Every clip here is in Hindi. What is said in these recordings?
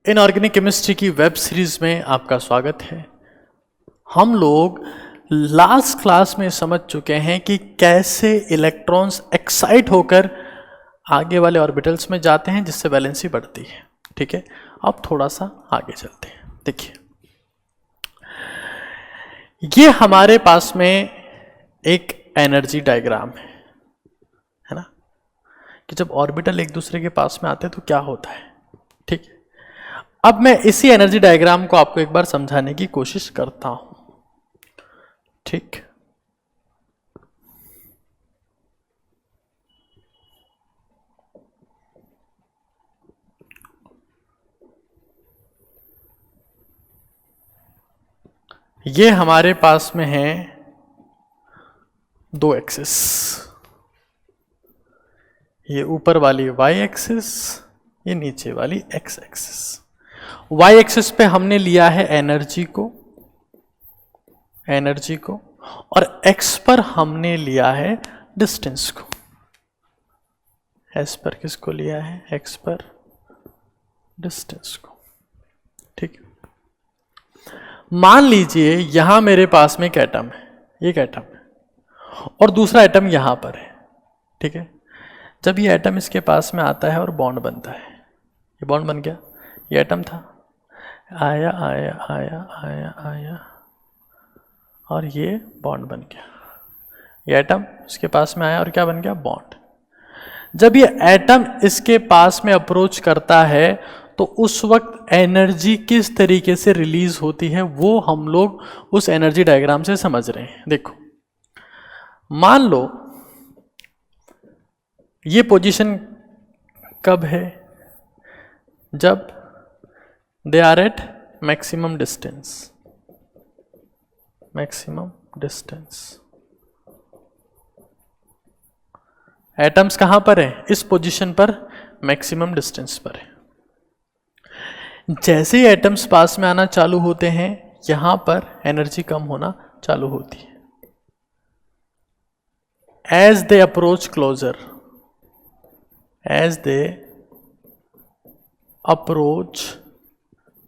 इनऑर्गेनिक केमिस्ट्री की वेब सीरीज में आपका स्वागत है। हम लोग लास्ट क्लास में समझ चुके हैं कि कैसे इलेक्ट्रॉन्स एक्साइट होकर आगे वाले ऑर्बिटल्स में जाते हैं जिससे वैलेंसी बढ़ती है। ठीक है, अब थोड़ा सा आगे चलते हैं। देखिए, ये हमारे पास में एक एनर्जी डायग्राम है ना, कि जब ऑर्बिटल एक दूसरे के पास में आते हैं तो क्या होता है। ठीक है, अब मैं इसी एनर्जी डायग्राम को आपको एक बार समझाने की कोशिश करता हूं। ठीक, ये हमारे पास में है दो एक्सिस, ये ऊपर वाली वाई एक्सिस, ये नीचे वाली एक्स एक्सिस। वाई एक्सिस पे हमने लिया है एनर्जी को, और एक्स पर हमने लिया है डिस्टेंस को। एस पर किसको लिया है? एक्स पर डिस्टेंस को। ठीक, मान लीजिए यहां मेरे पास में एक एटम है, एक एटम है, और दूसरा एटम यहां पर है। ठीक है, जब ये एटम इसके पास में आता है और बॉन्ड बनता है, ये बॉन्ड बन गया, ये एटम था, आया आया आया आया आया और ये बॉन्ड बन गया। ये एटम इसके पास में आया और क्या बन गया? बॉन्ड। जब ये एटम इसके पास में अप्रोच करता है तो उस वक्त एनर्जी किस तरीके से रिलीज होती है वो हम लोग उस एनर्जी डायग्राम से समझ रहे हैं। देखो, मान लो ये पोजीशन कब है? जब they are at maximum distance. Atoms कहां पर है? इस पोजीशन पर, मैक्सिमम डिस्टेंस पर है। जैसे ही एटम्स पास में आना चालू होते हैं, यहां पर एनर्जी कम होना चालू होती है। एज दे अप्रोच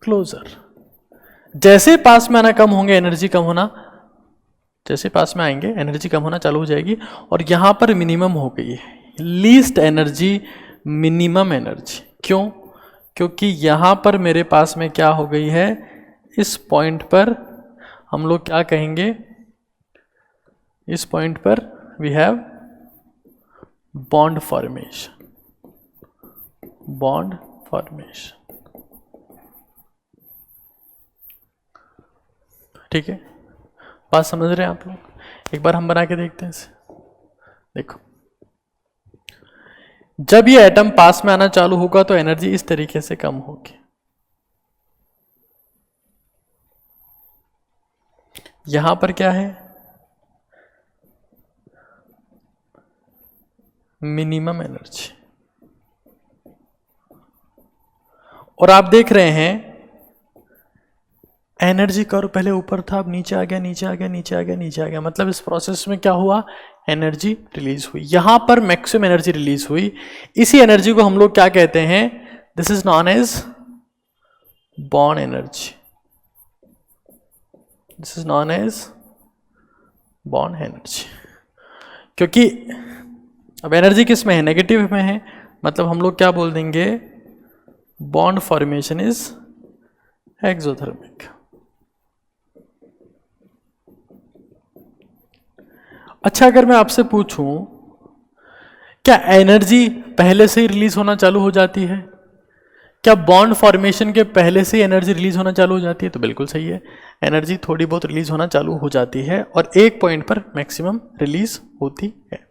क्लोजर, जैसे पास में आना कम होंगे एनर्जी कम होना, जैसे पास में आएंगे एनर्जी कम होना चालू हो जाएगी, और यहां पर मिनिमम हो गई है, लीस्ट एनर्जी मिनिमम एनर्जी। क्यों? क्योंकि यहां पर मेरे पास में क्या हो गई है, इस पॉइंट पर हम लोग क्या कहेंगे? इस पॉइंट पर वी हैव बॉन्ड फॉर्मेशन। ठीक है, बात समझ रहे हैं आप लोग? एक बार हम बना के देखते हैं इसे। देखो, जब ये एटम पास में आना चालू होगा तो एनर्जी इस तरीके से कम होगी। यहां पर क्या है? Minimum energy. और आप देख रहे हैं एनर्जी कर्व पहले ऊपर था, अब नीचे आ गया, नीचे आ गया, नीचे आ गया, नीचे आ गया। मतलब इस प्रोसेस में क्या हुआ? एनर्जी रिलीज हुई। यहां पर मैक्सिमम एनर्जी रिलीज हुई। इसी एनर्जी को हम लोग क्या कहते हैं? This is known as bond energy. This is known as bond energy. क्योंकि अब एनर्जी किस में है? नेगेटिव में है। मतलब हम लोग क्या बोल देंगे? Bond formation is exothermic. अच्छा, अगर मैं आपसे पूछूं क्या एनर्जी पहले से ही रिलीज होना चालू हो जाती है? क्या बॉन्ड फॉर्मेशन के पहले से ही एनर्जी रिलीज होना चालू हो जाती है? तो बिल्कुल सही है, एनर्जी थोड़ी बहुत रिलीज होना चालू हो जाती है और एक पॉइंट पर मैक्सिमम रिलीज होती है।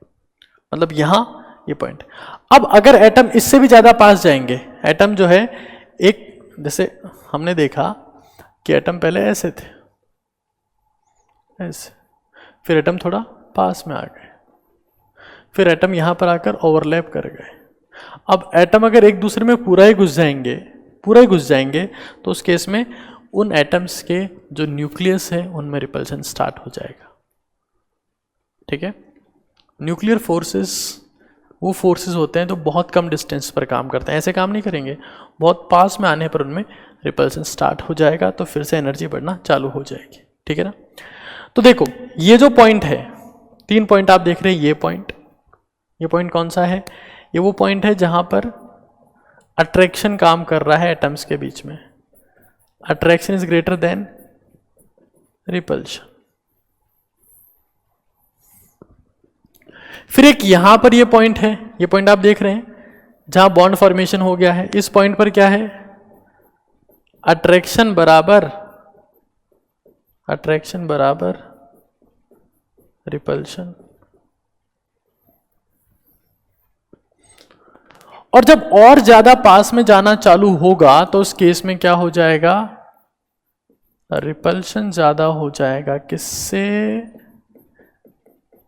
मतलब यहां ये पॉइंट। अब अगर एटम इससे भी ज्यादा पास जाएंगे, एटम जो है एक, जैसे हमने देखा कि एटम पहले ऐसे थे, ऐसे, फिर एटम थोड़ा पास में आ गए, फिर एटम यहां पर आकर ओवरलैप कर गए। अब एटम अगर एक दूसरे में पूरा ही घुस जाएंगे तो उस केस में उन एटम्स के जो न्यूक्लियस है उनमें रिपल्शन स्टार्ट हो जाएगा। ठीक है, न्यूक्लियर फोर्सेस वो फोर्सेस होते हैं तो बहुत कम डिस्टेंस पर काम करते हैं, ऐसे काम नहीं करेंगे, बहुत पास में आने पर उनमें रिपल्सन स्टार्ट हो जाएगा, तो फिर से एनर्जी बढ़ना चालू हो जाएगी। ठीक है ना। तो देखो ये जो पॉइंट है, 3 पॉइंट आप देख रहे हैं, ये पॉइंट कौन सा है, ये वो पॉइंट है जहां पर अट्रैक्शन काम कर रहा है एटम्स के बीच में, attraction is greater than repulsion. फिर एक यहां पर ये पॉइंट है, ये पॉइंट आप देख रहे हैं जहां बॉन्ड फॉर्मेशन हो गया है, इस पॉइंट पर क्या है, अट्रैक्शन बराबर रिपल्शन। और जब और ज्यादा पास में जाना चालू होगा तो उस केस में क्या हो जाएगा, रिपल्शन ज्यादा हो जाएगा, किससे,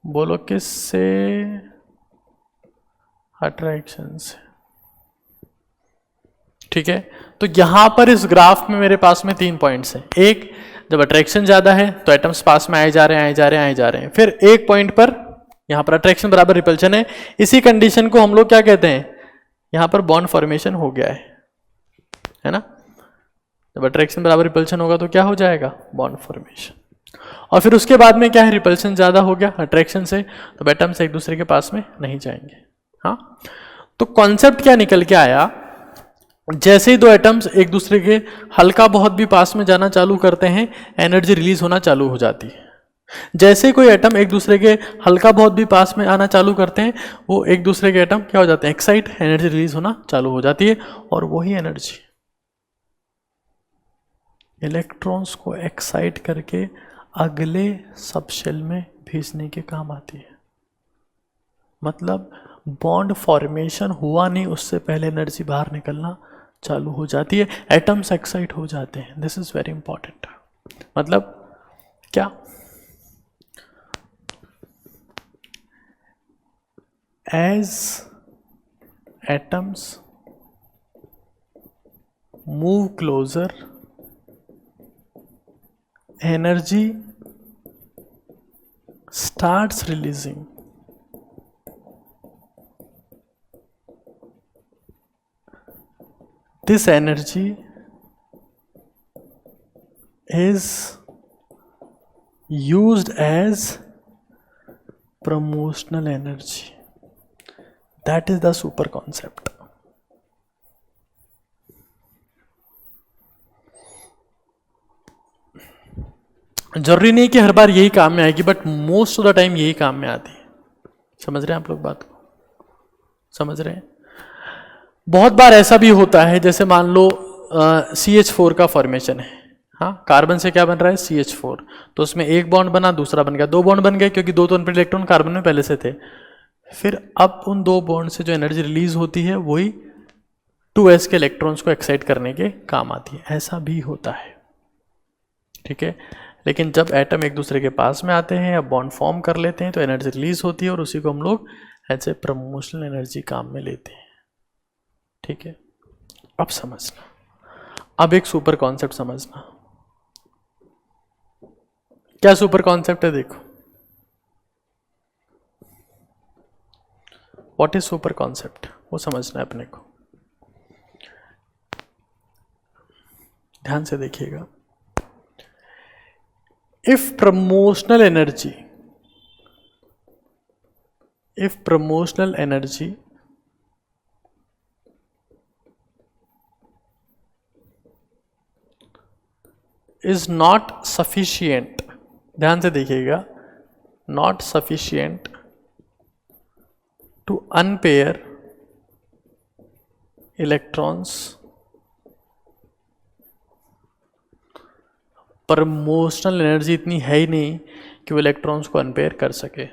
बोलो किससे, अट्रैक्शन से। ठीक है, तो यहां पर इस ग्राफ में मेरे पास में 3 पॉइंट्स हैं। एक, जब अट्रैक्शन ज्यादा है तो एटम्स पास में आए जा रहे हैं। फिर एक पॉइंट पर यहां पर अट्रैक्शन बराबर रिपल्शन है, इसी कंडीशन को हम लोग क्या कहते हैं, यहां पर बॉन्ड फॉर्मेशन हो गया है ना। जब अट्रैक्शन बराबर रिपल्शन होगा तो क्या हो जाएगा, बॉन्ड फॉर्मेशन। और फिर उसके बाद में क्या है, रिपल्शन ज्यादा हो गया अट्रैक्शन से, तो एटम्स एक दूसरे के पास में नहीं जाएंगे। हाँ, तो कॉन्सेप्ट क्या निकल के आया, जैसे ही दो एटम्स एक दूसरे के हल्का बहुत भी पास में जाना चालू करते हैं, एनर्जी रिलीज होना चालू हो जाती है। जैसे कोई एटम एक दूसरे के हल्का बहुत भी पास में आना चालू करते हैं, वो एक दूसरे के एटम क्या हो जाते हैं, एक्साइट, एनर्जी रिलीज होना चालू हो जाती है। और वही एनर्जी इलेक्ट्रॉन्स को एक्साइट करके अगले सबशेल में भेजने के काम आती है। मतलब बॉन्ड फॉर्मेशन हुआ नहीं, उससे पहले एनर्जी बाहर निकलना चालू हो जाती है, एटम्स एक्साइट हो जाते हैं। This is very important. मतलब क्या, as atoms move closer, energy starts releasing. This energy is used as promotional energy. That is the super concept. जरूरी नहीं कि हर बार यही काम में आएगी, but most of the time यही काम में आती है। समझ रहे हैं आप लोग बात को, समझ रहे हैं। बहुत बार ऐसा भी होता है, जैसे मान लो CH4 का फॉर्मेशन है, हाँ, कार्बन से क्या बन रहा है, CH4, तो उसमें एक बॉन्ड बना, दूसरा बन गया, 2 बॉन्ड बन गए, क्योंकि 2 तो अनपेयर्ड इलेक्ट्रॉन कार्बन में पहले से थे। फिर अब उन 2 बॉन्ड से जो एनर्जी रिलीज होती है वही 2s के इलेक्ट्रॉन्स को एक्साइट करने के काम आती है। ऐसा भी होता है, ठीक है। लेकिन जब एटम एक दूसरे के पास में आते हैं या बॉन्ड फॉर्म कर लेते हैं तो एनर्जी रिलीज होती है, और उसी को हम लोग ऐसे प्रमोशनल एनर्जी काम में लेते हैं। ठीक है, अब समझना, अब एक सुपर कॉन्सेप्ट समझना। क्या सुपर कॉन्सेप्ट है, देखो, व्हाट इज सुपर कॉन्सेप्ट, वो समझना है अपने को। ध्यान से देखिएगा। If promotional energy is not sufficient, ध्यान से देखिएगा, not sufficient to unpair electrons, promotional energy इतनी है ही नहीं कि वो इलेक्ट्रॉन्स को अनपेयर कर सके।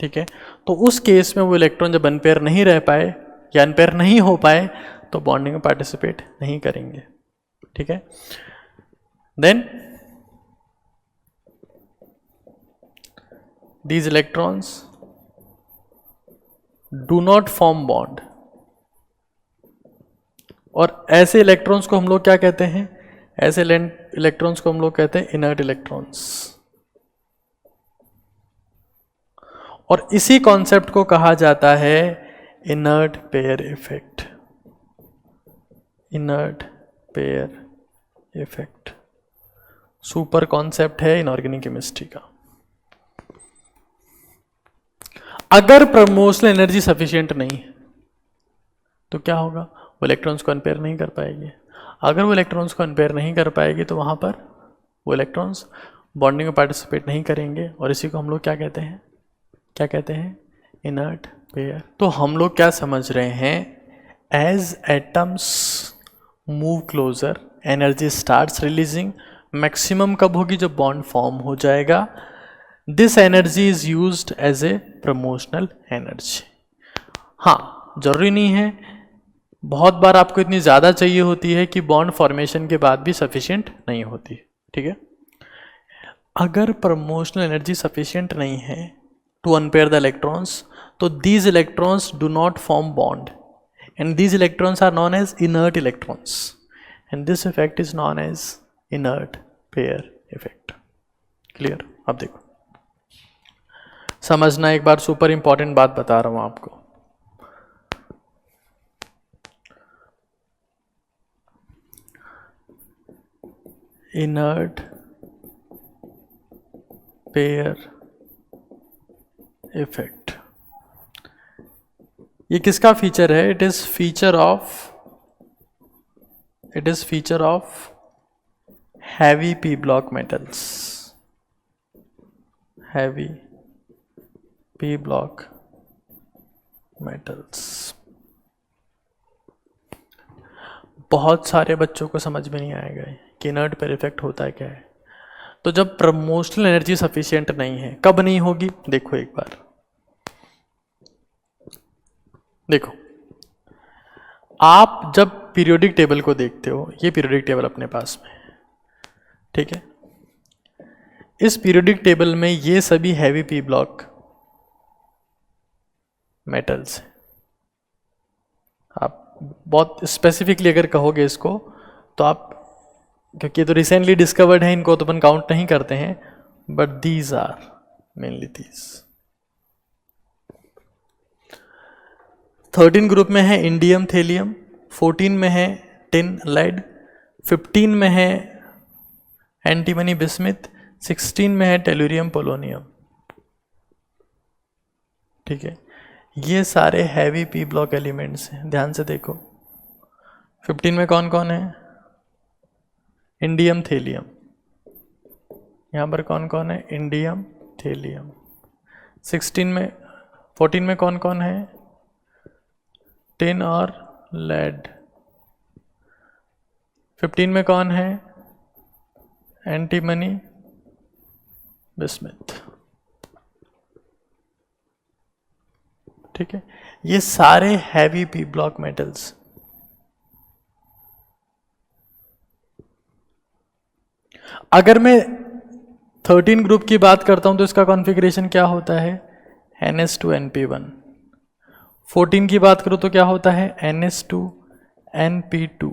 ठीक है, तो उस केस में वो इलेक्ट्रॉन जब अनपेयर नहीं रह पाए या अनपेयर नहीं हो पाए तो बॉन्डिंग में पार्टिसिपेट नहीं करेंगे। ठीक है, then these electrons do not form bond, और ऐसे इलेक्ट्रॉन्स को हम लोग क्या कहते हैं, ऐसे इलेक्ट्रॉन्स को हम लोग कहते हैं इनर्ट इलेक्ट्रॉन्स। और इसी कॉन्सेप्ट को कहा जाता है inert pair effect, inert pair effect super concept है इनऑर्गेनिक केमिस्ट्री का। अगर प्रमोशनल एनर्जी सफिशिएंट नहीं है तो क्या होगा, वो इलेक्ट्रॉन्स को अनपेयर नहीं कर पाएगी। अगर वो इलेक्ट्रॉन्स को अनपेयर नहीं कर पाएगी तो वहां पर वो इलेक्ट्रॉन्स बॉन्डिंग में पार्टिसिपेट नहीं करेंगे, और इसी को हम लोग क्या कहते हैं, क्या कहते हैं, इनर्ट पेयर। तो हम लोग क्या समझ रहे हैं, as atoms move closer energy starts releasing. Maximum कब होगी, जब बॉन्ड फॉर्म हो जाएगा। This energy is used as a promotional energy. हाँ, जरूरी नहीं है, बहुत बार आपको इतनी ज़्यादा चाहिए होती है कि बॉन्ड फॉर्मेशन के बाद भी सफिशिएंट नहीं होती, ठीक है। अगर प्रमोशनल एनर्जी सफिशिएंट नहीं है टू अनपेयर द इलेक्ट्रॉन्स, तो these electrons do not form bond and these electrons are known as inert electrons and this effect is known as inert pair effect. Clear? अब देखो समझना, एक बार सुपर इंपॉर्टेंट बात बता रहा हूं आपको। इनर्ट पेयर इफेक्ट, ये किसका फीचर है? It is feature of heavy P block metals, heavy P block metals. बहुत सारे बच्चों को समझ में नहीं आएगा कि इनर्ट पेयर इफेक्ट होता है क्या है। तो जब प्रमोशनल एनर्जी सफिशिएंट नहीं है, कब नहीं होगी, देखो एक बार देखो, आप जब पीरियोडिक टेबल को देखते हो, ये पीरियोडिक टेबल अपने पास में, ठीक है। इस पीरियोडिक टेबल में ये सभी हैवी पी ब्लॉक मेटल्स हैं। आप बहुत स्पेसिफिकली अगर कहोगे इसको तो आप, क्योंकि तो रिसेंटली डिस्कवर्ड है, इनको तो अपन काउंट नहीं करते हैं, but these are mainly these. 13 group में है इंडियम थेलियम, 14 में है टिन लेड, 15 में है एंटीमनी बिस्मिथ, 16 में है टेलुरियम पोलोनियम, ठीक है। ये सारे हैवी पी ब्लॉक एलिमेंट्स हैं, ध्यान से देखो। 15 में कौन कौन है? इंडियम थेलियम, यहां पर कौन कौन है? Indium thallium. 14 में कौन कौन है? टिन और लेड। 15 में कौन है? एंटीमनी बिस्मिथ, ठीक है। ये सारे हैवी पी ब्लॉक मेटल्स। अगर मैं 13 ग्रुप की बात करता हूं तो इसका कॉन्फ़िगरेशन क्या होता है? NS2NP1। 14 की बात करूं तो क्या होता है? NS2NP2।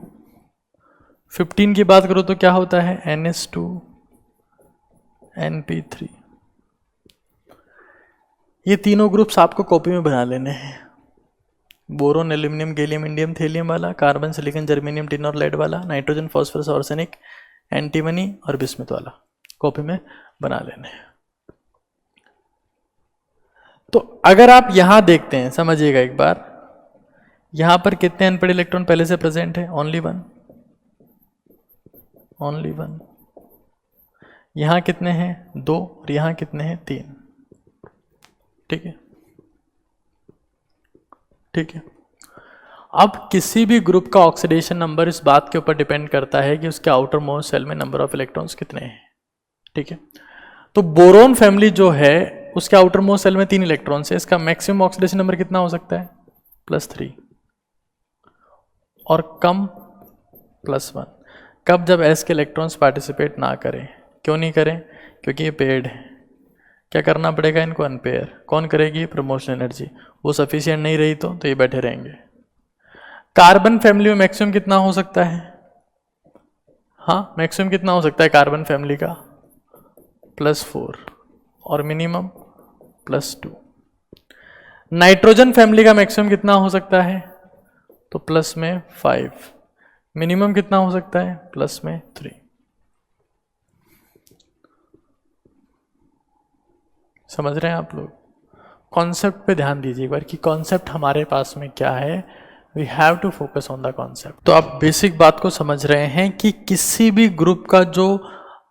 15 की बात करूं तो क्या होता है? NS2NP3। ये तीनों ग्रुप्स आपको कॉपी में बना लेने हैं। Boron, aluminium, gallium, indium, thallium वाला, कार्बन, सिलिकॉन, जर्मेनियम, टिन और लेड वाला, नाइट्रोजन, फॉस्फोरस, आर्सेनिक, एंटीमनी और बिस्मिथ वाला कॉपी में बना लेने हैं। तो अगर आप यहां देखते हैं, समझिएगा एक बार, यहां पर कितने अनपेड इलेक्ट्रॉन पहले से प्रेजेंट है? Only one, only one. यहां कितने हैं? 2, और यहां कितने हैं? 3, ठीक है, ठीक है। अब किसी भी ग्रुप का ऑक्सीडेशन नंबर इस बात के ऊपर डिपेंड करता है कि उसके आउटर मोस्ट सेल में नंबर ऑफ इलेक्ट्रॉन्स कितने हैं, ठीक है। तो बोरोन फैमिली जो है उसके आउटर मोस्ट सेल में 3 इलेक्ट्रॉन्स है, इसका मैक्सिमम ऑक्सीडेशन नंबर कितना हो सकता है? +3, और कम +1। कब? जब s के इलेक्ट्रॉन्स पार्टिसिपेट ना करें। क्यों नहीं करें? क्योंकि ये पेयर्ड है। क्या करना पड़ेगा इनको? अनपेयर। कौन करेगी? Promotional energy. वो सफिशिएंट नहीं रही तो ये बैठे रहेंगे। कार्बन फैमिली में मैक्सिमम कितना हो सकता है? हाँ, मैक्सिमम कितना हो सकता है कार्बन फैमिली का? +4, और मिनिमम +2। नाइट्रोजन फैमिली का मैक्सिमम कितना हो सकता है? तो प्लस में 5, मिनिमम कितना हो सकता है? प्लस में 3। समझ रहे हैं आप लोग? कॉन्सेप्ट पे ध्यान दीजिए एक बार कि कॉन्सेप्ट हमारे पास में क्या है। We have to focus on the concept. तो आप बेसिक बात को समझ रहे हैं कि किसी भी ग्रुप का जो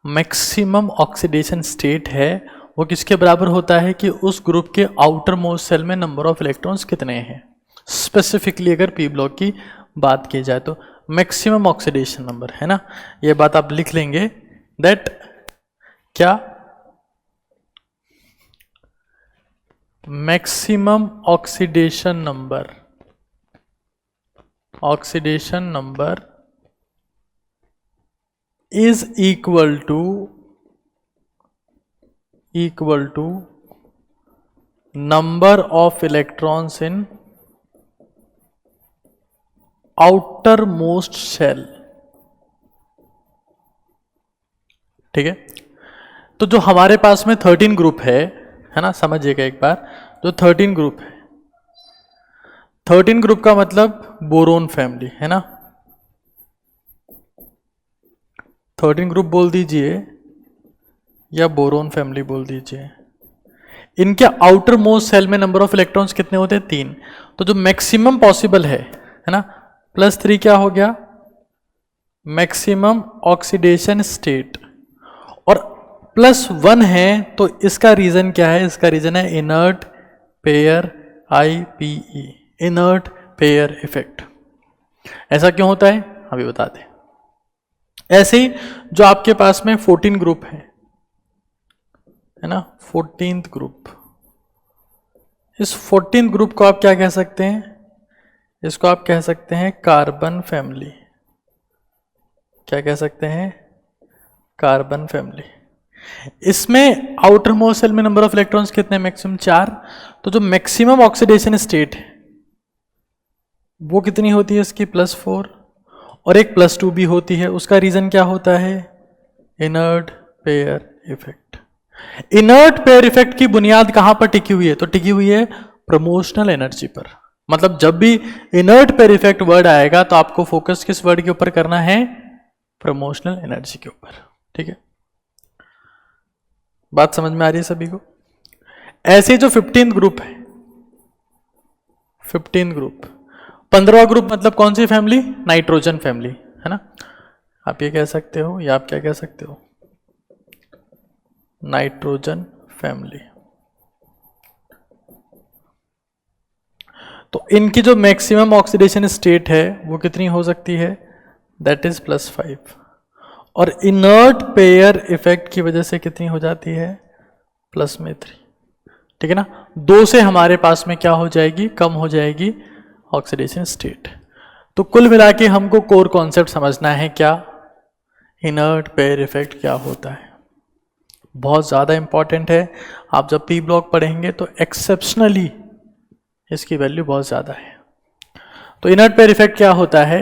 मैक्सिमम ऑक्सीडेशन स्टेट है वो किसके बराबर होता है कि उस ग्रुप के आउटर मोस्ट सेल में नंबर ऑफ इलेक्ट्रॉन्स कितने हैं। स्पेसिफिकली अगर पी ब्लॉक की बात की जाए तो मैक्सिमम ऑक्सीडेशन नंबर है ना, ये बात आप लिख लेंगे दैट क्या maximum oxidation number is equal to number of electrons in outermost shell। ठीक है, तो जो हमारे पास में 13 ग्रुप है ना, समझिएगा एक बार, जो 13 ग्रुप है, 13 ग्रुप का मतलब बोरोन फैमिली है ना, 13 ग्रुप बोल दीजिए या बोरोन फैमिली बोल दीजिए। इनके आउटर मोस्ट सेल में नंबर ऑफ इलेक्ट्रॉन्स कितने होते हैं? 3। तो जो मैक्सिमम पॉसिबल है ना, +3 क्या हो गया? Maximum oxidation state. और +1 है तो इसका रीजन क्या है? इसका रीजन है inert pair IPE, inert pair effect. ऐसा क्यों होता है अभी बता दें। ऐसे ही जो आपके पास में 14 ग्रुप है ना, 14th ग्रुप, इस 14th ग्रुप को आप क्या कह सकते हैं? इसको आप कह सकते हैं कार्बन फैमिली। क्या कह सकते हैं? Carbon family. इसमें आउटर मोस्ट सेल में नंबर ऑफ इलेक्ट्रॉन्स कितने? मैक्सिमम 4। तो जो मैक्सिमम ऑक्सीडेशन स्टेट है वो कितनी होती है इसकी? +4, और एक +2 भी होती है। उसका रीजन क्या होता है? Inert pair effect. Inert pair effect की बुनियाद कहां पर टिकी हुई है? तो टिकी हुई है प्रमोशनल एनर्जी पर। मतलब जब भी इनर्ट पेयर इफेक्ट वर्ड आएगा तो आपको फोकस किस वर्ड के ऊपर करना है? प्रमोशनल एनर्जी के ऊपर। ठीक है, बात समझ में आ रही है सभी को? ऐसे जो 15th ग्रुप है, 15th ग्रुप, 15वां ग्रुप मतलब कौन सी फैमिली? नाइट्रोजन फैमिली है ना। आप ये कह सकते हो या आप क्या कह सकते हो? Nitrogen family. तो इनकी जो मैक्सिमम ऑक्सीडेशन स्टेट है वो कितनी हो सकती है? That is +5। और इनर्ट पेयर इफेक्ट की वजह से कितनी हो जाती है? +3। ठीक है ना, 2 से हमारे पास में क्या हो जाएगी? कम हो जाएगी ऑक्सीडेशन स्टेट। तो कुल मिला के हमको कोर कॉन्सेप्ट समझना है क्या? इनर्ट पेयर इफेक्ट क्या होता है। बहुत ज़्यादा इंपॉर्टेंट है। आप जब पी ब्लॉक पढ़ेंगे तो एक्सेप्शनली इसकी वैल्यू बहुत ज़्यादा है। तो इनर्ट पेयर इफेक्ट क्या होता है?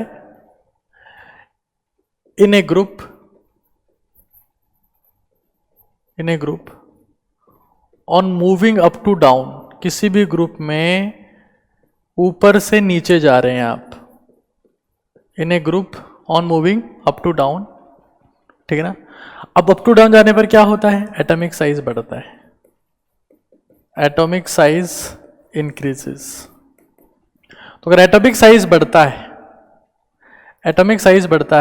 In a group on moving up to down, किसी भी ग्रुप में ऊपर से नीचे जा रहे हैं आप, in a group on moving up to down. ठीक है ना, अब अप टू डाउन जाने पर क्या होता है? एटॉमिक साइज बढ़ता है, एटॉमिक साइज इंक्रीजेस। तो अगर एटॉमिक साइज बढ़ता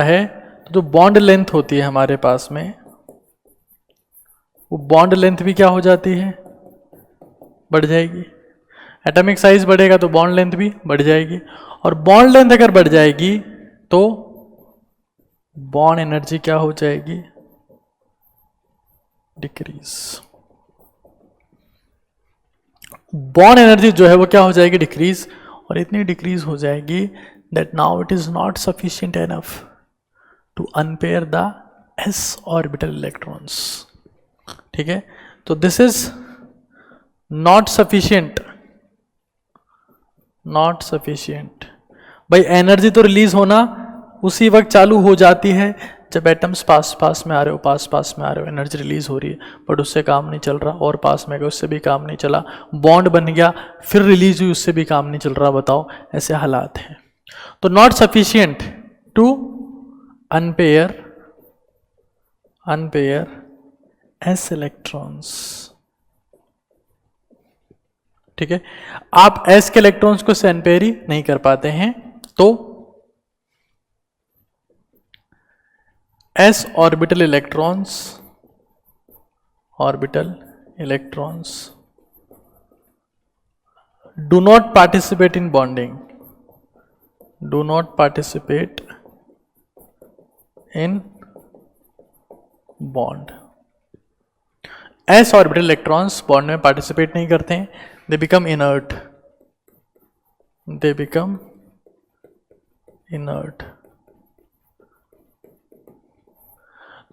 है तो जो बॉन्ड लेंथ होती है हमारे पास में, वो बॉन्ड लेंथ भी क्या हो जाती है? बढ़ जाएगी। एटॉमिक साइज बढ़ेगा तो बॉन्ड लेंथ भी बढ़ जाएगी, और बॉन्ड लेंथ अगर बढ़ जाएगी तो बॉन्ड एनर्जी क्या हो जाएगी? डिक्रीज। बॉन्ड एनर्जी जो है वो क्या हो जाएगी? डिक्रीज। और इतनी डिक्रीज हो जाएगी that now it is not sufficient enough to unpair the s orbital electrons. ठीक है, तो दिस इज नॉट सफिशिएंट भाई। एनर्जी तो रिलीज होना उसी वक्त चालू हो जाती है जब एटम्स पास में आ रहे हो, पास में आ रहे हो, एनर्जी रिलीज हो रही है, बट उससे काम नहीं चल रहा, और पास में गए उससे भी काम नहीं चला, बॉन्ड बन गया फिर रिलीज हुई उससे भी काम नहीं चल रहा, बताओ ऐसे हालात हैं। तो not sufficient to unpair s electrons. ठीक है, आप एस के इलेक्ट्रॉन्स को अनपेयर ही नहीं कर पाते हैं, तो S orbital electrons do not participate in bonding, bond. S orbital electrons bond में पार्टिसिपेट नहीं करते हैं, दे बिकम इनर्ट,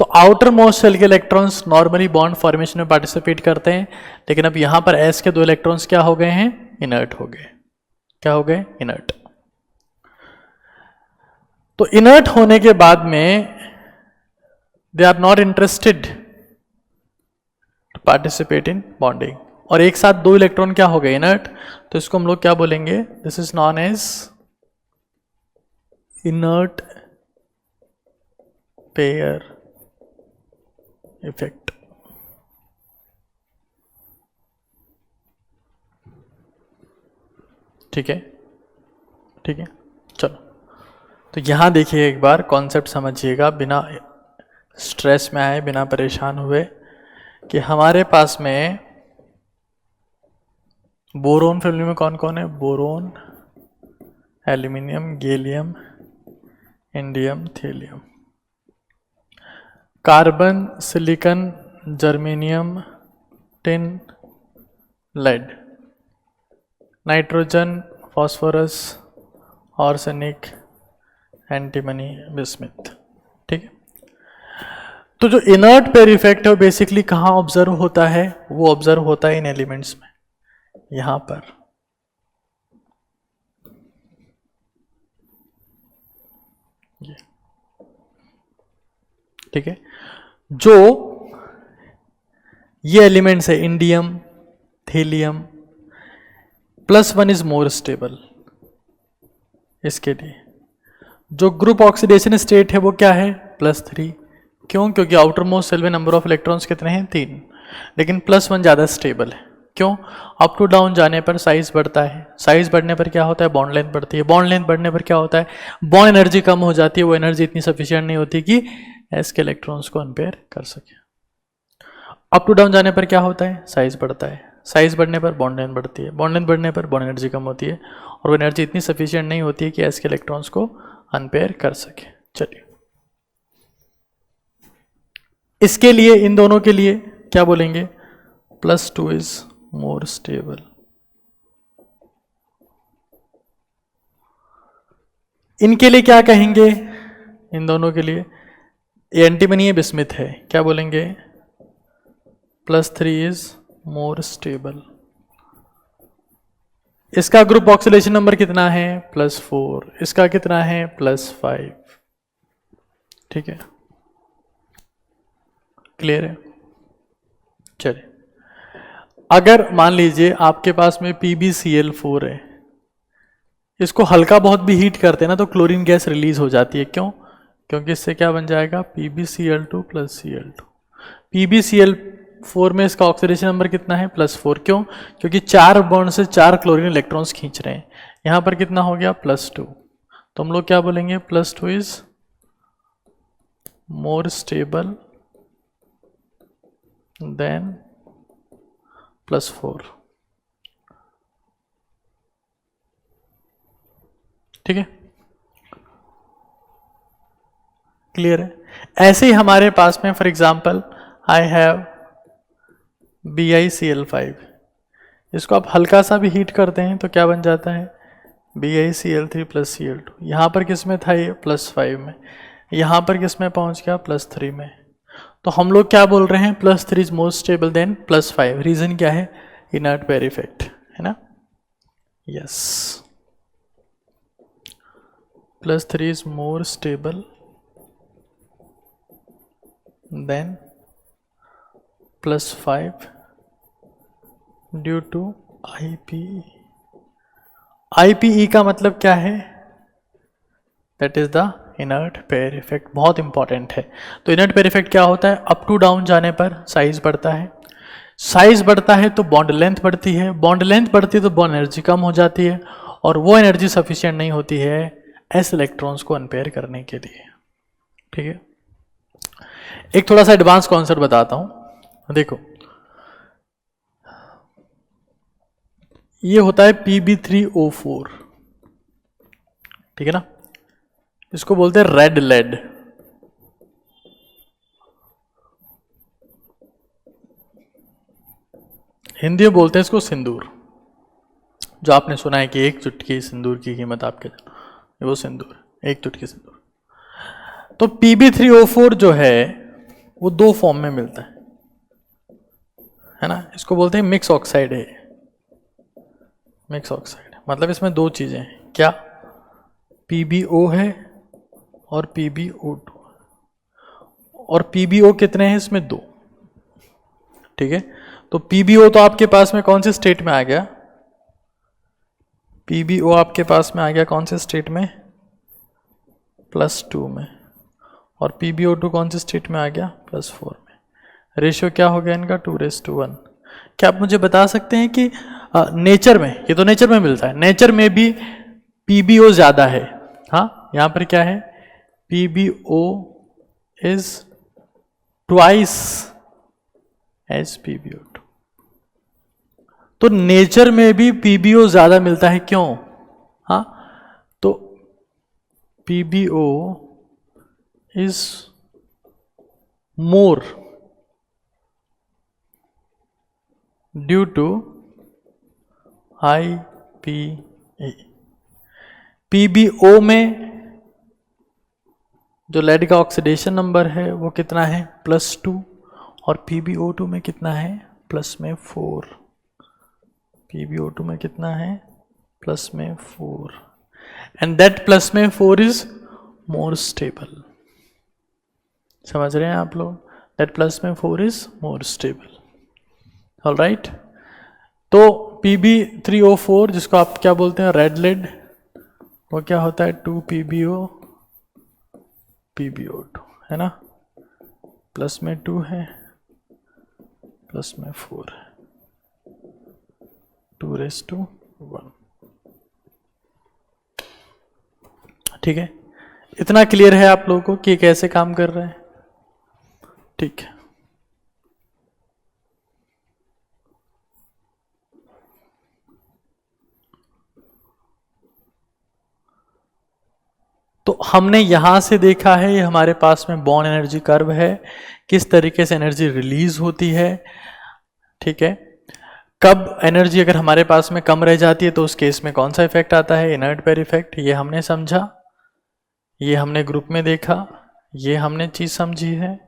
तो आउटर मोस्ट शेल के इलेक्ट्रॉन्स नॉर्मली बॉन्ड फॉर्मेशन में पार्टिसिपेट करते हैं, लेकिन अब यहां पर एस के 2 इलेक्ट्रॉन्स क्या हो गए हैं, इनर्ट हो गए। क्या हो गए, इनर्ट। तो इनर्ट होने के बाद में they are not interested to participate in bonding, और एक साथ 2 इलेक्ट्रॉन क्या हो गए, इनर्ट, तो इसको हम लोग क्या बोलेंगे, this is known as inert pair effect. ठीक है, चलो, तो यहां देखिए एक बार कॉन्सेप्ट समझिएगा, बिना स्ट्रेस में आए, बिना परेशान हुए, कि हमारे पास में बोरोन फैमिली में कौन कौन है, boron, aluminium, gallium, indium, thallium, carbon, silicon, germanium, tin, lead, nitrogen, phosphorus, arsenic, antimony, bismuth. ठीक है, तो जो इनर्ट पेयर इफेक्ट है वो बेसिकली कहाँ ऑब्जर्व होता है, वो ऑब्जर्व होता है इन एलिमेंट्स में, यहां पर। ठीक है, जो ये एलिमेंट्स है इंडियम, थीलियम, +1 इज मोर स्टेबल, इसके लिए जो ग्रुप ऑक्सीडेशन स्टेट है वो क्या है, +3। क्यों, क्योंकि आउटर मोस्ट शेल में नंबर ऑफ इलेक्ट्रॉन्स कितने हैं, 3, लेकिन +1 ज़्यादा स्टेबल है। क्यों, अप टू डाउन जाने पर साइज बढ़ता है, साइज बढ़ने पर क्या होता है, बॉन्ड लेंथ बढ़ती है, बॉन्ड लेंथ बढ़ने पर क्या होता है, बॉन्ड एनर्जी कम हो जाती है, वो एनर्जी इतनी सफिशिएंट नहीं होती कि एस के इलेक्ट्रॉन्स को अनपेयर कर सके। अप टू डाउन जाने पर क्या होता है, साइज बढ़ता है, साइज बढ़ने पर बॉन्ड लेंथ बढ़ती है, बॉन्ड लेंथ बढ़ने पर बॉन्ड एनर्जी कम होती है, और वो एनर्जी इतनी सफिशिएंट नहीं होती है कि एस के इलेक्ट्रॉन्स को अनपेयर कर सके। चलिए, इसके लिए, इन दोनों के लिए क्या बोलेंगे, +2 इज मोर स्टेबल। इनके लिए क्या कहेंगे, इन दोनों के लिए, एंटीमनी है, बिस्मिथ है, क्या बोलेंगे, +3 इज मोर स्टेबल। इसका ग्रुप ऑक्सीडेशन नंबर कितना है, +4, इसका कितना है, +5। ठीक है, क्लियर है। चलिए, अगर मान लीजिए आपके पास में PbCl4 है, इसको हल्का बहुत भी हीट करते हैं ना तो क्लोरीन गैस रिलीज हो जाती है। क्यों, क्योंकि इससे क्या बन जाएगा, PbCl2 + Cl2। PbCl4 में इसका ऑक्सीडेशन नंबर कितना है, +4। क्यों, क्योंकि 4 बॉन्ड से 4 क्लोरीन इलेक्ट्रॉन्स खींच रहे हैं। यहां पर कितना हो गया, +2, तो हम लोग क्या बोलेंगे, +2 इज मोर स्टेबल देन +4। ठीक है, क्लियर है। ऐसे ही हमारे पास में for example I have BiCl5, इसको आप हल्का सा भी हीट करते हैं तो क्या बन जाता है, BiCl3 + Cl2। यहाँ पर किस में था ये, +5 में, यहाँ पर किस में पहुँच गया, +3 में। तो हम लोग क्या बोल रहे हैं, +3 is more stable than +5। Reason क्या है, इनर्ट पेयर इफेक्ट, है ना, yes, +3 is more stable than +5 due to IPE। IPE का मतलब क्या है? That is the inert pair effect. बहुत इंपॉर्टेंट है। तो इनर्ट पेयर इफेक्ट क्या होता है? अप टू डाउन जाने पर साइज बढ़ता है, साइज बढ़ता है तो बॉन्ड लेंथ बढ़ती है, बॉन्ड लेंथ बढ़ती है तो बॉन्ड एनर्जी कम हो जाती है, और वो एनर्जी सफिशिएंट नहीं होती है s इलेक्ट्रॉन्स को अनपेयर करने के लिए। ठीक है, एक थोड़ा सा एडवांस कॉन्सेप्ट बताता हूं। देखो, ये होता है Pb3O4, ठीक है ना, इसको बोलते हैं रेड लेड। हिंदी में बोलते हैं इसको सिंदूर। जो आपने सुना है कि एक चुटकी सिंदूर की कीमत आपके, वो सिंदूर, एक चुटकी सिंदूर। तो Pb3O4 जो है वो दो फॉर्म में मिलता है ना, इसको बोलते हैं मिक्स ऑक्साइड है। मिक्स ऑक्साइड मतलब इसमें दो चीजें हैं, क्या? PbO है और PbO2, और PbO कितने हैं इसमें? दो। ठीक है, तो PbO तो आपके पास में कौन से स्टेट में आ गया? PbO आपके पास में आ गया कौन से स्टेट में? +2 में। और PbO2 कौन से स्टेट में आ गया? +4 में। रेशियो क्या हो गया इनका? 2:1। क्या आप मुझे बता सकते हैं कि नेचर में, ये तो नेचर में मिलता है, नेचर में भी PbO ज्यादा है? हाँ, यहां पर क्या है? PbO is twice as PbO2। तो नेचर में भी PbO ज्यादा मिलता है, क्यों? हाँ, तो PbO is more due to IPE। PbO में जो लेड का ऑक्सीडेशन नंबर है वो कितना है? +2, और PbO2 में कितना है? +4। PbO2 में कितना है? +4, and that +4 is more stable. समझ रहे हैं आप लोग? That +4 is more stable. All right, तो Pb3O4 जिसको आप क्या बोलते हैं? रेड लेड, वो क्या होता है? 2PbO PbO2, है ना, +2 है, +4 है, 2:1। ठीक है, इतना क्लियर है आप लोगों को कि कैसे काम कर रहे हैं? ठीक है, तो हमने यहां से देखा है, ये हमारे पास में बॉन्ड एनर्जी कर्व है, किस तरीके से एनर्जी रिलीज होती है। ठीक है, कब एनर्जी अगर हमारे पास में कम रह जाती है तो उस केस में कौन सा इफेक्ट आता है? Inert pair effect. ये हमने समझा, ये हमने ग्रुप में देखा, ये हमने चीज समझी है।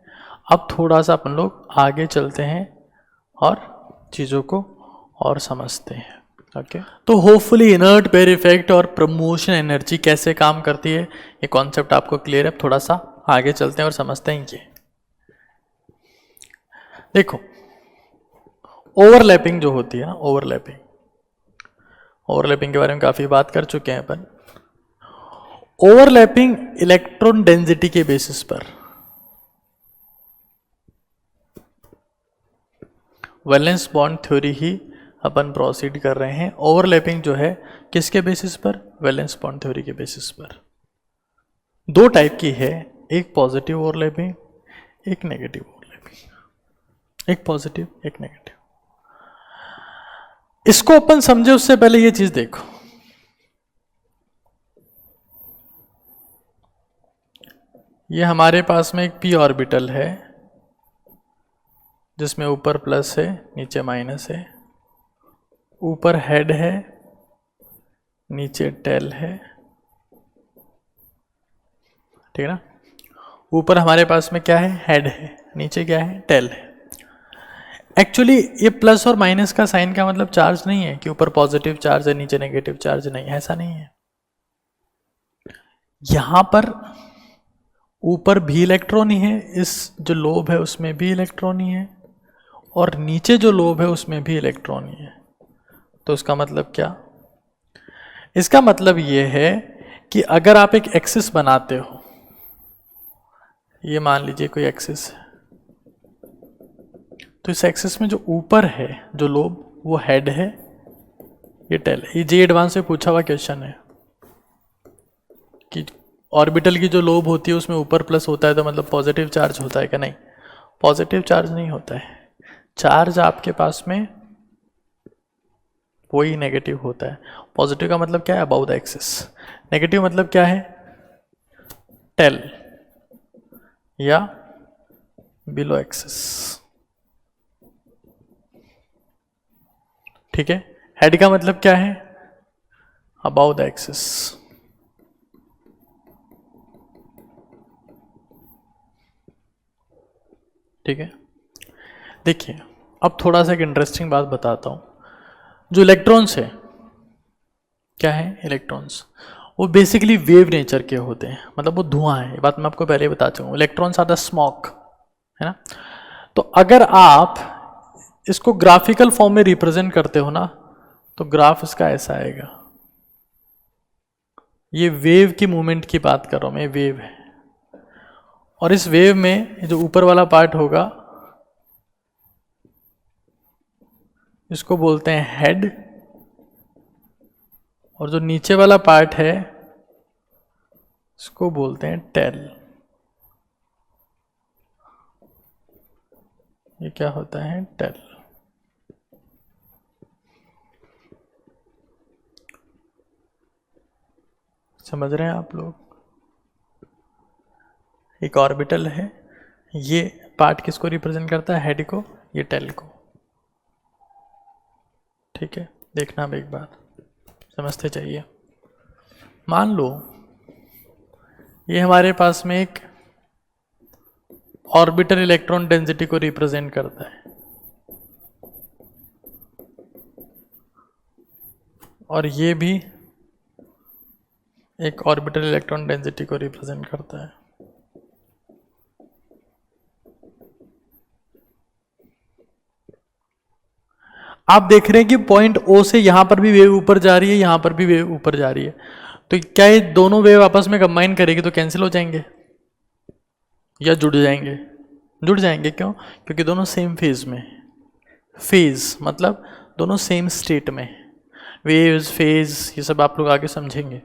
अब थोड़ा सा अपन लोग आगे चलते हैं और चीजों को और समझते हैं। ओके, तो होपफुली इनर्ट पेयर इफेक्ट और प्रमोशन एनर्जी कैसे काम करती है, ये कॉन्सेप्ट आपको क्लियर है। थोड़ा सा आगे चलते हैं और समझते हैं। ये देखो, ओवरलैपिंग जो होती है ना, ओवरलैपिंग के बारे में काफी बात कर चुके हैं अपन। ओवरलैपिंग इलेक्ट्रॉन डेंसिटी के बेसिस पर, वैलेंस बॉन्ड थ्योरी ही अपन प्रोसीड कर रहे हैं। ओवरलैपिंग जो है किसके बेसिस पर? वैलेंस बॉन्ड थ्योरी के बेसिस पर। दो टाइप की है, एक पॉजिटिव ओवरलैपिंग, एक नेगेटिव ओवरलैपिंग। एक पॉजिटिव, एक नेगेटिव। इसको अपन समझे उससे पहले ये चीज देखो, ये हमारे पास में एक p ऑर्बिटल है जिसमें ऊपर प्लस है, नीचे माइनस है, ऊपर हेड है, नीचे टेल है। ठीक है ना, ऊपर हमारे पास में क्या है? हेड है, नीचे क्या है? टेल है। एक्चुअली ये प्लस और माइनस का साइन का मतलब चार्ज नहीं है कि ऊपर पॉजिटिव चार्ज है नीचे नेगेटिव चार्ज नहीं है, ऐसा नहीं है। यहां पर ऊपर भी इलेक्ट्रॉन ही है, इस जो लोब है उसमें भी इलेक्ट्रॉन ही है, और नीचे जो लोब है उसमें भी इलेक्ट्रॉन ही है। तो इसका मतलब क्या? इसका मतलब ये है कि अगर आप एक एक्सिस बनाते हो, ये मान लीजिए कोई एक्सिस है, तो इस एक्सिस में जो ऊपर है जो लोब वो हेड है, ये टेल है। ये जे एडवांस में पूछा हुआ क्वेश्चन है कि ऑर्बिटल की जो लोब होती है उसमें ऊपर प्लस होता है तो मतलब पॉजिटिव चार्ज होता है क्या? नहीं, पॉजिटिव चार्ज नहीं होता है। चार्ज आपके पास में वही नेगेटिव होता है। पॉजिटिव का मतलब क्या है? About the axis. नेगेटिव मतलब क्या है? टेल या बिलो एक्सिस। ठीक है। हेड का मतलब क्या है? About the axis. ठीक है। देखिए अब थोड़ा सा एक इंटरेस्टिंग बात बताता हूं। जो इलेक्ट्रॉन्स है, क्या है? इलेक्ट्रॉन्स वो बेसिकली वेव नेचर के होते हैं, मतलब वो धुआं है। ये बात मैं आपको पहले बता चुका हूं। इलेक्ट्रॉन्स आर द स्मोक, है ना। तो अगर आप इसको ग्राफिकल फॉर्म में रिप्रेजेंट करते हो ना, तो ग्राफ इसका ऐसा आएगा। ये वेव की मूवमेंट की बात कर रहा हूं मैं, वेव है। और इस वेव में जो ऊपर वाला पार्ट होगा इसको बोलते हैं हेड, और जो नीचे वाला पार्ट है इसको बोलते हैं टेल। ये क्या होता है? टेल। समझ रहे हैं आप लोग? एक ऑर्बिटल है, ये पार्ट किसको रिप्रेजेंट करता है? हेड को, ये टेल को। ठीक है, देखना अब एक बार समझते चाहिए। मान लो ये हमारे पास में एक ऑर्बिटल इलेक्ट्रॉन डेंसिटी को रिप्रेजेंट करता है, और ये भी एक ऑर्बिटल इलेक्ट्रॉन डेंसिटी को रिप्रेजेंट करता है। आप देख रहे हैं कि पॉइंट O से यहां पर भी वेव ऊपर जा रही है, यहां पर भी वेव ऊपर जा रही है। तो क्या ये दोनों वेव आपस में कंबाइन करेगी तो कैंसिल हो जाएंगे या जुड़ जाएंगे? जुड़ जाएंगे। क्यों? क्योंकि दोनों सेम फेज में। फेज मतलब दोनों सेम स्टेट में। वेव्स, फेज, ये सब आप लोग आगे समझेंगे।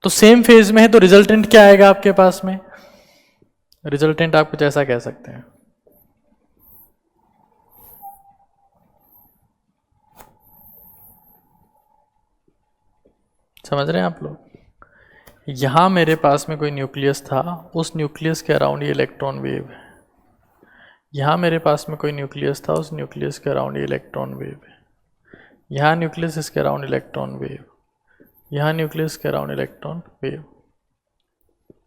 तो सेम फेज में है तो रिजल्टेंट क्या आएगा आपके पास में? रिजल्टेंट आप कुछ ऐसा कह सकते हैं, समझ रहे हैं आप लोग? यहां मेरे पास में कोई न्यूक्लियस था, उस न्यूक्लियस के अराउंड ये इलेक्ट्रॉन वेव है। यहां मेरे पास में कोई न्यूक्लियस था, उस न्यूक्लियस के अराउंड ये इलेक्ट्रॉन वेव है। यहाँ न्यूक्लियस इसके अराउंड इलेक्ट्रॉन वेव, यहाँ न्यूक्लियस के अराउंड इलेक्ट्रॉन वेव।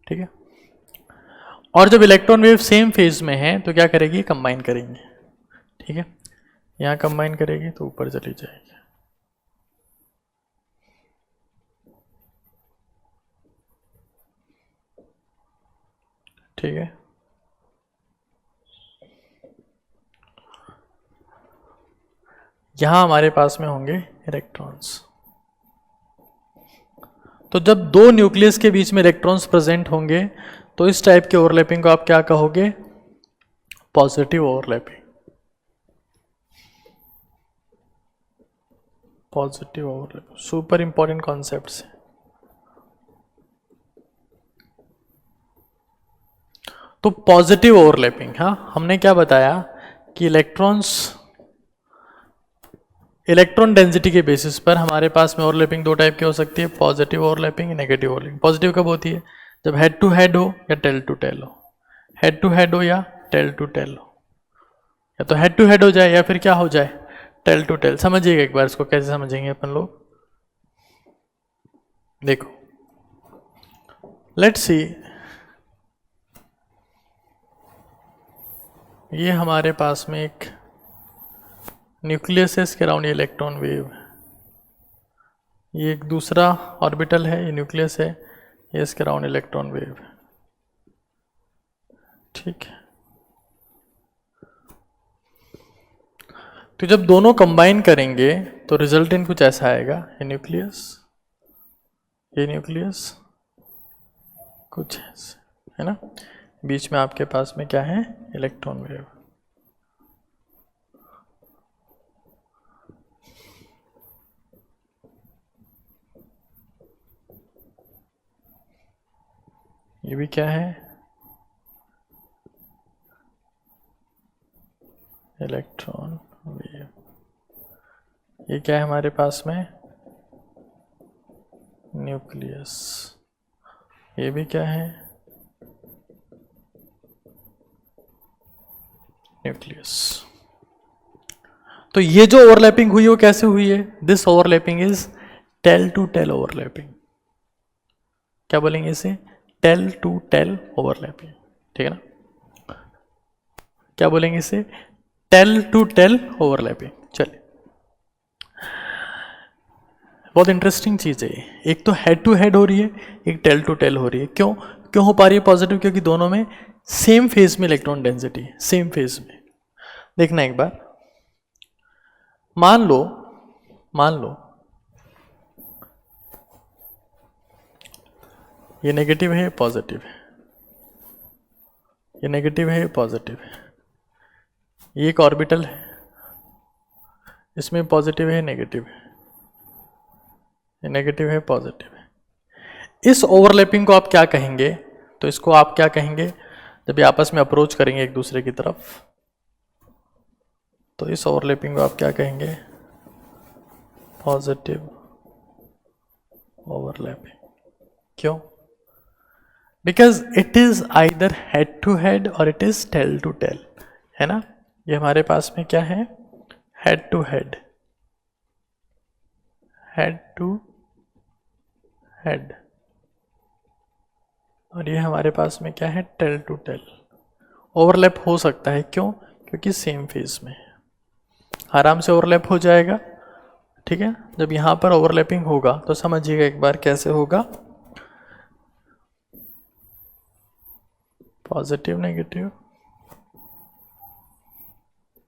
ठीक है। और जब इलेक्ट्रॉन वेव सेम फेज में है तो क्या करेगी? कंबाइन करेंगे। ठीक है, यहाँ कंबाइन करेगी तो ऊपर चली जाएगी। ठीक है। यहां हमारे पास में होंगे इलेक्ट्रॉन्स। तो जब दो न्यूक्लियस के बीच में इलेक्ट्रॉन्स प्रेजेंट होंगे तो इस टाइप के ओवरलैपिंग को आप क्या कहोगे? Positive overlapping. Positive overlapping super important concepts है। तो पॉजिटिव ओवरलैपिंग, हाँ हमने क्या बताया कि इलेक्ट्रॉन डेंसिटी के बेसिस पर हमारे पास में ओवरलैपिंग दो टाइप की हो सकती है, positive overlapping, negative overlapping. Positive कब होती है? जब हेड टू हेड हो या टेल टू टेल हो। हेड टू हेड हो या टेल टू टेल हो, या तो हेड टू हेड हो जाए या फिर क्या हो जाए? Tail to tail. समझिएगा एक बार इसको, कैसे समझेंगे अपन लोग। देखो लेट्स सी, ये हमारे पास में एक न्यूक्लियस है, इसके अराउंड ये इलेक्ट्रॉन वेव है। ये एक दूसरा ऑर्बिटल है, ये न्यूक्लियस है, ये इसके अराउंड इलेक्ट्रॉन वेव है। ठीक है, तो जब दोनों कंबाइन करेंगे तो रिजल्टेंट कुछ ऐसा आएगा, ये न्यूक्लियस कुछ ऐसे, है ना। बीच में आपके पास में क्या है, इलेक्ट्रॉन वेव। ये भी क्या है, इलेक्ट्रॉन वेव। ये क्या है हमारे पास में, न्यूक्लियस। ये भी क्या है, न्यूक्लियस। तो ये जो ओवरलैपिंग हुई वो कैसे हुई है, this overlapping is tail to tail overlapping. क्या बोलेंगे इसे, टेल टू टेल ओवरलैपिंग, ठीक है ना। क्या बोलेंगे इसे, टेल टू टेल ओवरलैपिंग। चलिए, बहुत इंटरेस्टिंग चीज है। एक तो हेड टू हेड हो रही है, एक टेल टू टेल हो रही है। क्यों क्यों हो पा रही है पॉजिटिव, क्योंकि दोनों में सेम फेज में इलेक्ट्रॉन डेंसिटी, सेम फेज में। देखना एक बार, मान लो ये नेगेटिव है, पॉजिटिव है, ये नेगेटिव है, पॉजिटिव है। ये एक ऑर्बिटल है, इसमें पॉजिटिव है, नेगेटिव है, ये नेगेटिव है, पॉजिटिव है। इस ओवरलैपिंग को आप क्या कहेंगे, तो इसको आप क्या कहेंगे, जब ये आपस में अप्रोच करेंगे एक दूसरे की तरफ, तो इस ओवरलैपिंग को आप क्या कहेंगे, पॉजिटिव ओवरलैपिंग। क्यों, because it is either head to head और it is tail to tail, है ना। ये हमारे पास में क्या है, head to head, head to head, और ये हमारे पास में क्या है, टेल टू टेल। ओवरलैप हो सकता है, क्यों, क्योंकि सेम फेज में आराम से ओवरलैप हो जाएगा, ठीक है। जब यहां पर ओवरलैपिंग होगा तो समझिएगा एक बार कैसे होगा, positive negative,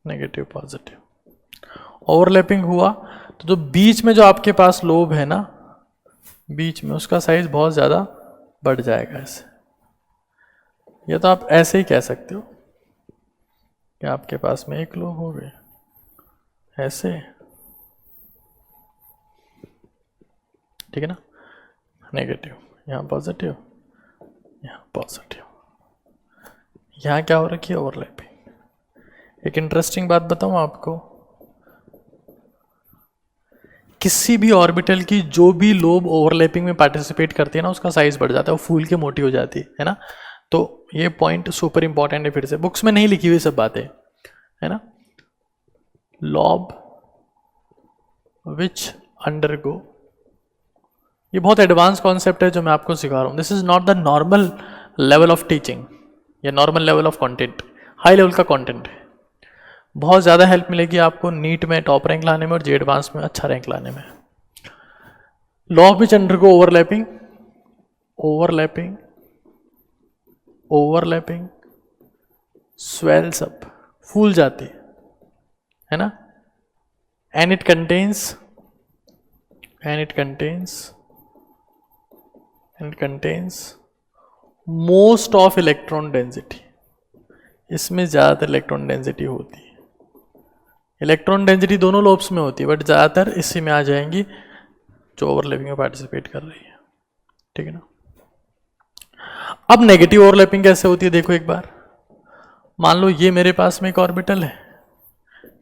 negative positive. Overlapping हुआ तो जो बीच में जो आपके पास लोब है ना, बीच में उसका साइज बहुत ज़्यादा बढ़ जाएगा ऐसे। या तो आप ऐसे ही कह सकते हो कि आपके पास में एक लोब हो गए ऐसे, ठीक है ना, नेगेटिव, यहाँ पॉजिटिव, यहाँ पॉजिटिव, यहाँ क्या हो रखी है, ओवरलैपिंग। एक इंटरेस्टिंग बात बताऊं आपको, किसी भी ऑर्बिटल की जो भी लोब ओवरलैपिंग में पार्टिसिपेट करती है ना, उसका साइज बढ़ जाता है, वो फूल के मोटी हो जाती है ना। तो ये पॉइंट सुपर इंपॉर्टेंट है, फिर से बुक्स में नहीं लिखी हुई सब बातें, है ना। लॉब विच अंडरगो, ये बहुत एडवांस कॉन्सेप्ट है जो मैं आपको सिखा रहा हूं। This is not the normal level of teaching या normal level of content, high level का कंटेंट है। बहुत ज़्यादा हेल्प मिलेगी आपको नीट में टॉप रैंक लाने में और जे एडवांस में अच्छा रैंक लाने में। Lobe which undergo overlapping, overlapping, overlapping swells up, फूल जाती है ना। And it contains, and it contains, and contains most of electron density, इसमें ज़्यादातर इलेक्ट्रॉन डेंसिटी होती है। इलेक्ट्रॉन डेंसिटी दोनों लोब्स में होती है, बट ज़्यादातर इसी में आ जाएंगी जो ओवरलैपिंग में पार्टिसिपेट कर रही है, ठीक है ना। अब नेगेटिव ओवरलैपिंग कैसे होती है, देखो एक बार। मान लो ये मेरे पास में एक ऑर्बिटल है,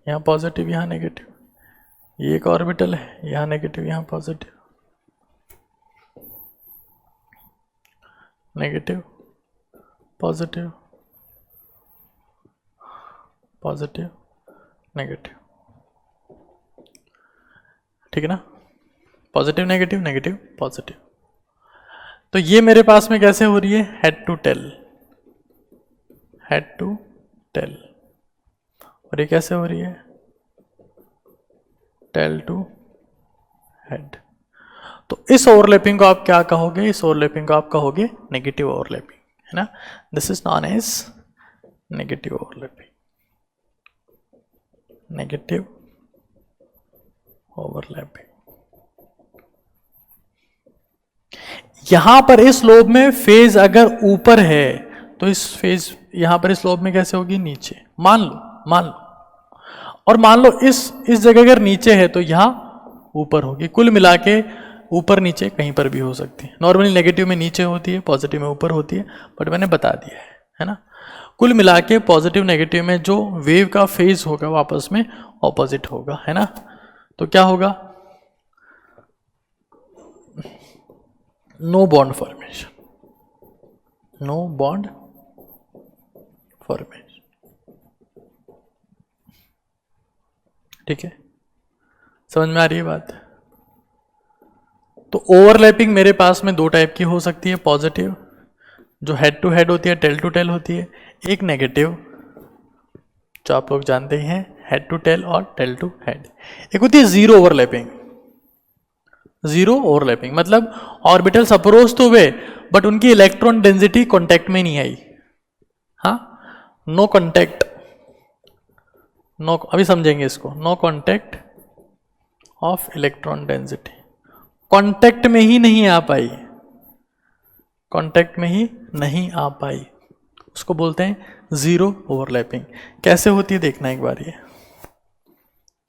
यहाँ पॉजिटिव, यहाँ नेगेटिव। ये एक ऑर्बिटल है, यहाँ नेगेटिव, यहाँ positive, negative, positive, positive, negative, ठीक है ना। Positive negative, negative positive. तो ये मेरे पास में कैसे हो रही है, head to tail, head to tail. और ये कैसे हो रही है, टेल टू हेड। तो इस ओवरलैपिंग को आप क्या कहोगे, इस ओवरलैपिंग को आप कहोगे नेगेटिव ओवरलैपिंग, है ना। This is known as negative overlapping, negative overlapping. यहां पर इस लोब में फेज अगर ऊपर है तो इस फेज यहां पर इस लोब में कैसे होगी, नीचे। मान लो और मान लो इस जगह अगर नीचे है तो यहां ऊपर होगी। कुल मिला के ऊपर नीचे कहीं पर भी हो सकती है। नॉर्मली नेगेटिव में नीचे होती है, पॉजिटिव में ऊपर होती है, बट मैंने बता दिया है ना। कुल मिला के पॉजिटिव नेगेटिव में जो वेव का फेज होगा वो आपस में ऑपोजिट होगा, है ना। तो क्या होगा, no bond formation, no bond formation. ठीक है, समझ में आ रही है बात। तो ओवरलैपिंग मेरे पास में दो टाइप की हो सकती है, पॉजिटिव जो हेड टू हेड होती है, टेल टू टेल होती है, एक नेगेटिव जो आप लोग जानते हैं हेड टू टेल और टेल टू हेड। एक होती है जीरो ओवरलैपिंग। जीरो ओवरलैपिंग मतलब ऑर्बिटल्स अप्रोच तो हुए बट उनकी इलेक्ट्रॉन डेंसिटी कांटेक्ट में नहीं आई। हाँ, नो कांटेक्ट, नो, अभी समझेंगे इसको, no contact of electron density, contact में ही नहीं आ पाई, कांटेक्ट में ही नहीं आ पाई, उसको बोलते हैं जीरो ओवरलैपिंग। कैसे होती है देखना एक बार, ये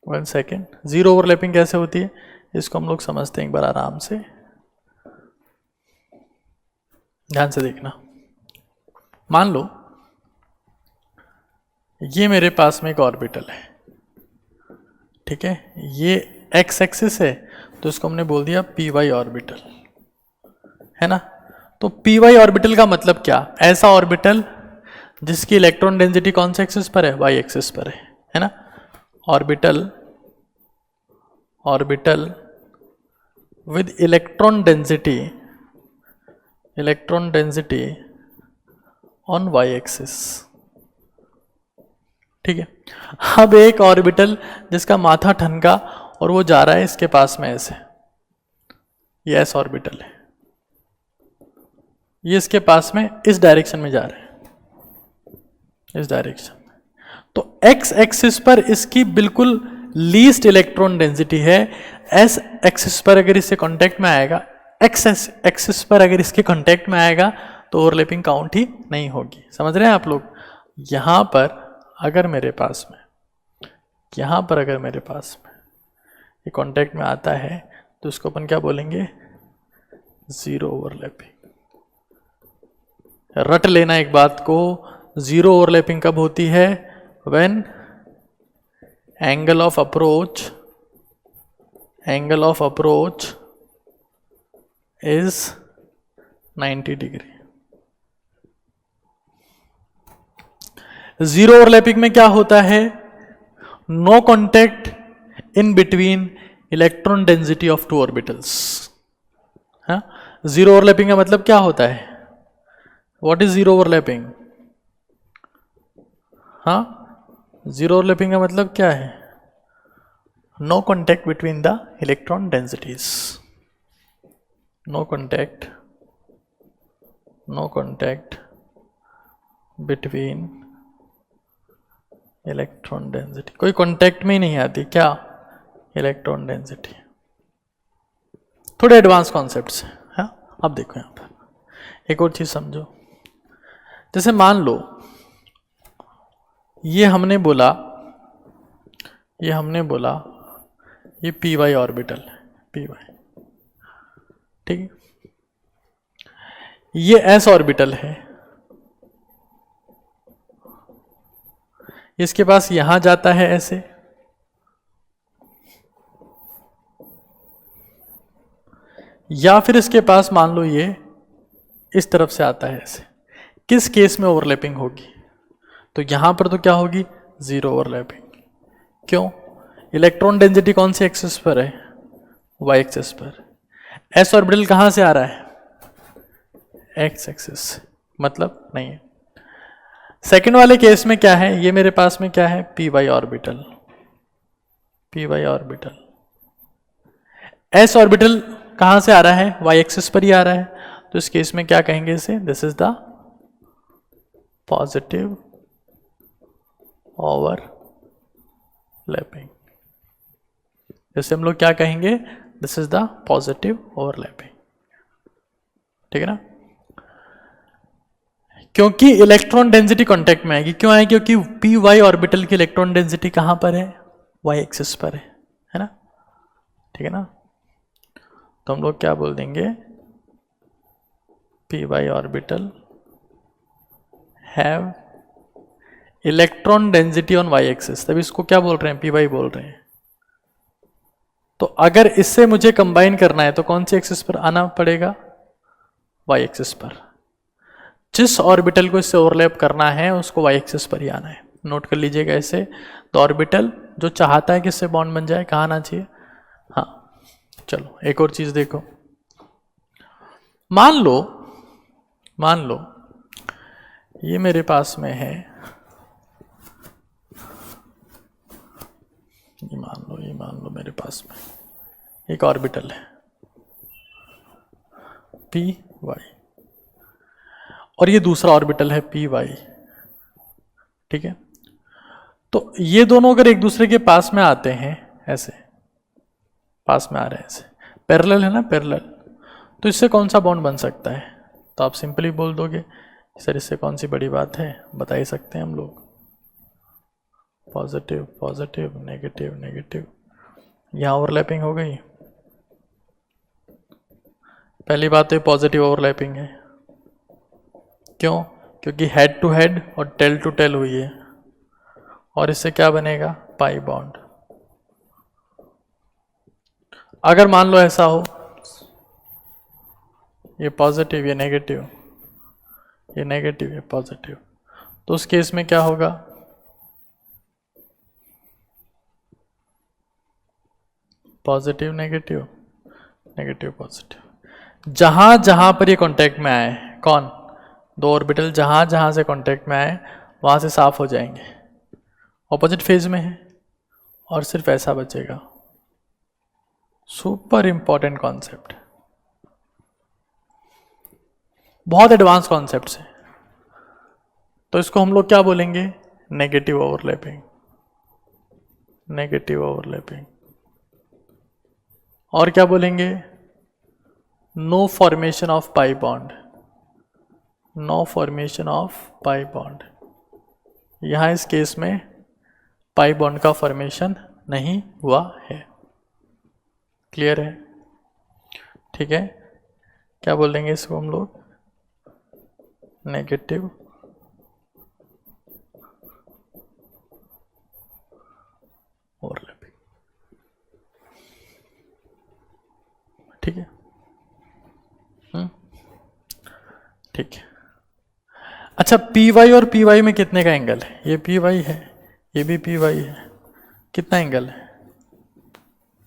1 सेकेंड। जीरो ओवरलैपिंग कैसे होती है इसको हम लोग समझते हैं एक बार आराम से, ध्यान से देखना। मान लो ये मेरे पास में एक ऑर्बिटल है, ठीक है, ये एक्स एक्सिस है तो इसको हमने बोल दिया पी वाई ऑर्बिटल, है ना। तो पी वाई ऑर्बिटल का मतलब क्या, ऐसा ऑर्बिटल जिसकी इलेक्ट्रॉन डेंसिटी कौन से एक्सिस पर है, वाई एक्सिस पर है ना। Orbital, orbital with electron density, electron density on y axis, ठीक है। अब एक ऑर्बिटल जिसका माथा ठनका और वो जा रहा है इसके पास में ऐसे, ये एस ऑर्बिटल है, ये इसके पास में इस डायरेक्शन में जा रहा है, इस डायरेक्शन में। तो एक्स एक्सिस पर इसकी बिल्कुल लीस्ट इलेक्ट्रॉन डेंसिटी है। एस एक्सिस पर अगर इससे कांटेक्ट में आएगा, एक्स एक्सिस पर अगर इसके कांटेक्ट में आएगा तो ओवरलैपिंग काउंट ही नहीं होगी। समझ रहे हैं आप लोग। यहां पर अगर मेरे पास में, यहां पर अगर मेरे पास में ये कांटेक्ट में आता है तो उसको अपन क्या बोलेंगे, जीरो ओवरलैपिंग। रट लेना एक बात को, जीरो ओवरलैपिंग कब होती है, when angle of approach, angle of approach is 90 degree. Zero overlapping में क्या होता है, no contact in between electron density of two orbitals. हाँ, जीरो ओवरलैपिंग का मतलब क्या होता है, व्हाट इज जीरो ओवरलैपिंग। हाँ, जीरो ओवरलैपिंग का मतलब क्या है, no contact between the electron densities, no contact, no contact between electron density, कोई कांटेक्ट में ही नहीं आती क्या, इलेक्ट्रॉन डेंसिटी। थोड़े एडवांस कॉन्सेप्ट्स हैं। हाँ, अब देखो यहां पर एक और चीज समझो। जैसे मान लो ये हमने बोला, ये हमने बोला ये पी वाई ऑर्बिटल है, पी वाई, ठीक है। ये एस ऑर्बिटल है, इसके पास यहां जाता है ऐसे, या फिर इसके पास मान लो ये इस तरफ से आता है ऐसे। किस केस में ओवरलैपिंग होगी, तो यहां पर तो क्या होगी, जीरो ओवरलैपिंग। क्यों, इलेक्ट्रॉन डेंसिटी कौन से एक्सिस पर है, वाई एक्सिस पर। एस ऑर्बिटल कहां से आ रहा है, एक्स एक्सिस, मतलब नहीं है। सेकेंड वाले केस में क्या है, ये मेरे पास में क्या है, p y orbital, p y orbital. S orbital कहां से आ रहा है, वाई एक्सिस पर ही आ रहा है, तो इस केस में क्या कहेंगे इसे, this is the positive overlapping. जैसे हम लोग क्या कहेंगे, this is the positive overlapping, ठीक है ना। क्योंकि इलेक्ट्रॉन डेंसिटी कांटेक्ट में आएगी, क्यों आएगी, क्योंकि पी वाई ऑर्बिटल की इलेक्ट्रॉन डेंसिटी कहां पर है, वाई एक्सिस पर है ना, ठीक है ना। तो हम लोग क्या बोल देंगे, p y orbital have electron density on y axis, तभी इसको क्या बोल रहे हैं, पी वाई बोल रहे हैं। तो अगर इससे मुझे कंबाइन करना है तो कौन सी एक्सिस पर आना पड़ेगा, वाई एक्सिस पर। जिस ऑर्बिटल को इससे ओवरलैप करना है उसको वाई एक्सिस पर ही आना है, नोट कर लीजिएगा ऐसे। तो ऑर्बिटल जो चाहता है कि इससे बॉन्ड बन जाए कहाँ आना चाहिए, हाँ। चलो एक और चीज देखो, मान लो ये मेरे पास में है, ये मान लो मेरे पास में एक ऑर्बिटल है पी वाई, और ये दूसरा ऑर्बिटल है पी वाई, ठीक है। तो ये दोनों अगर एक दूसरे के पास में आते हैं, ऐसे पास में आ रहे हैं, ऐसे पैरेलल है ना, पैरेलल, तो इससे कौन सा बॉन्ड बन सकता है, तो आप सिंपली बोल दोगे सर इससे कौन सी बड़ी बात है, बता ही सकते हैं हम लोग, पॉजिटिव पॉजिटिव नेगेटिव नेगेटिव, यहां ओवरलैपिंग हो गई। पहली बात तो पॉजिटिव ओवरलैपिंग है, क्यों, क्योंकि हेड टू हेड और टेल टू टेल हुई है, और इससे क्या बनेगा, पाई बॉन्ड। अगर मान लो ऐसा हो, ये पॉजिटिव ये नेगेटिव, ये नेगेटिव ये पॉजिटिव, तो उस केस में क्या होगा, पॉजिटिव नेगेटिव नेगेटिव पॉजिटिव। जहां जहां पर ये कांटेक्ट में आए, कौन, दो ऑर्बिटल जहां जहां से कांटेक्ट में आए वहां से साफ हो जाएंगे, ऑपोजिट फेज में है, और सिर्फ ऐसा बचेगा। सुपर इंपॉर्टेंट कॉन्सेप्ट, बहुत एडवांस कॉन्सेप्ट है। तो इसको हम लोग क्या बोलेंगे, नेगेटिव ओवरलैपिंग, नेगेटिव ओवरलैपिंग। और क्या बोलेंगे, no formation of pi bond, no formation of pi bond. यहां इस केस में पाई बॉन्ड का फॉर्मेशन नहीं हुआ है, क्लियर है, ठीक है। क्या बोलेंगे इसको हम लोग, नेगेटिव ओवरलैपिंग, ठीक है, ठीक है। अच्छा पी वाई और पी वाई में कितने का एंगल है, ये पी वाई है ये भी पी वाई है, कितना एंगल है,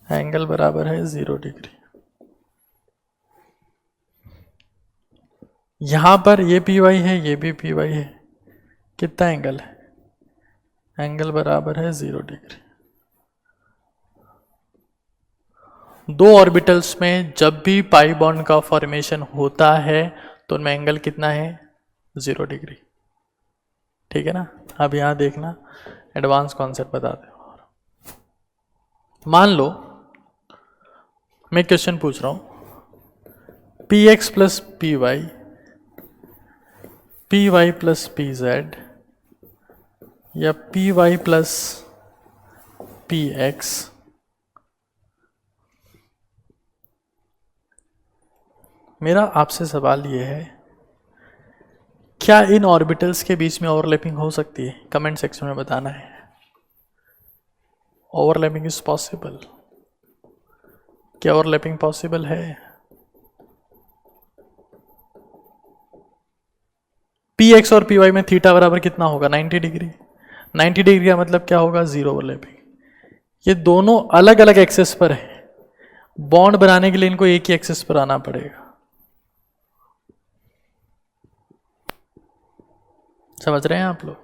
एंगल बराबर है 0 डिग्री। यहां पर ये पी वाई है ये भी पी वाई है, कितना एंगल है, एंगल बराबर है 0 डिग्री। दो ऑर्बिटल्स में जब भी पाई बॉन्ड का फॉर्मेशन होता है तो उनमें एंगल कितना है, 0 डिग्री, ठीक है ना। अब यहां देखना, एडवांस कॉन्सेप्ट बता दे। मान लो मैं क्वेश्चन पूछ रहा हूं, p x plus p y plus p z, या p y plus p x, मेरा आपसे सवाल यह है, क्या इन ऑर्बिटल्स के बीच में ओवरलैपिंग हो सकती है, कमेंट सेक्शन में बताना है। ओवरलैपिंग इज पॉसिबल, क्या ओवरलैपिंग पॉसिबल है, पी एक्स और पी वाई में थीटा बराबर कितना होगा, 90 डिग्री। 90 डिग्री का मतलब क्या होगा, 0 ओवरलैपिंग। ये दोनों अलग अलग एक्सेस पर है, बॉन्ड बनाने के लिए इनको एक ही एक्सेस पर आना पड़ेगा, समझ रहे हैं आप लोग।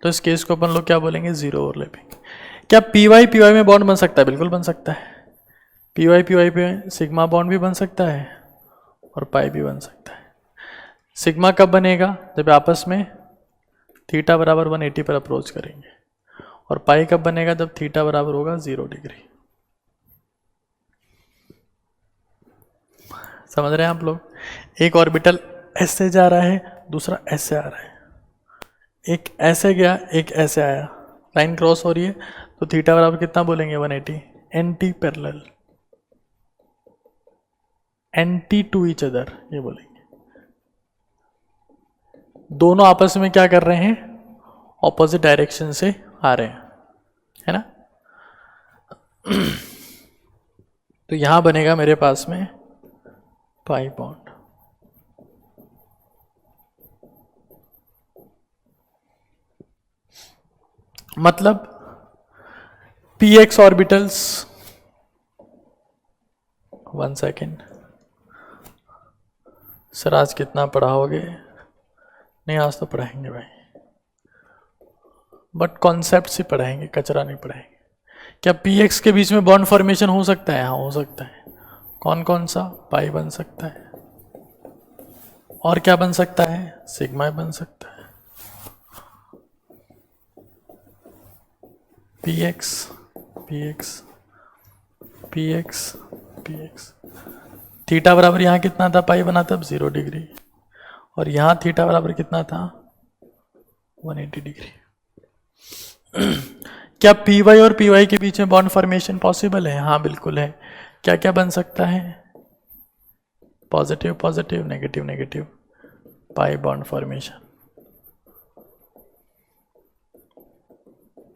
तो इस केस को अपन लोग क्या बोलेंगे, 0 ओवरलैपिंग। क्या पी वाई में बॉन्ड बन सकता है, बिल्कुल बन सकता है। पी वाई पे सिग्मा बॉन्ड भी बन सकता है और पाई भी बन सकता है। सिग्मा कब बनेगा, जब आपस में थीटा बराबर 180 पर अप्रोच करेंगे। और पाई कब बनेगा? जब थीटा बराबर होगा 0 डिग्री। समझ रहे हैं आप लोग? एक ऑर्बिटल ऐसे जा रहा है, दूसरा ऐसे आ रहा है, एक ऐसे गया, एक ऐसे आया, लाइन क्रॉस हो रही है, तो थीटा बराबर कितना बोलेंगे? 180। Anti parallel, anti to each other, ये बोलेंगे। दोनों आपस में क्या कर रहे हैं? ऑपोजिट डायरेक्शन से आ रहे हैं, है ना? तो यहां बनेगा मेरे पास में पाई बॉन्ड। मतलब px ऑर्बिटल्स, 1 सेकेंड सर, आज कितना पढ़ाओगे? नहीं, आज तो पढ़ाएंगे भाई, बट कॉन्सेप्ट ही पढ़ाएंगे, कचरा नहीं पढ़ाएंगे। क्या px के बीच में बॉन्ड फॉर्मेशन हो सकता है? हाँ, हो सकता है। कौन कौन सा? पाई बन सकता है, और क्या बन सकता है? सिग्मा बन सकता है। px px px px theta बराबर यहाँ कितना था? पाई बना था 0 डिग्री, और यहाँ थीटा बराबर कितना था? 180 डिग्री। क्या पी वाई और पी वाई के बीच में बॉन्ड फॉर्मेशन पॉसिबल है? हाँ, बिल्कुल है। क्या क्या बन सकता है? Positive positive, negative negative, pi bond formation.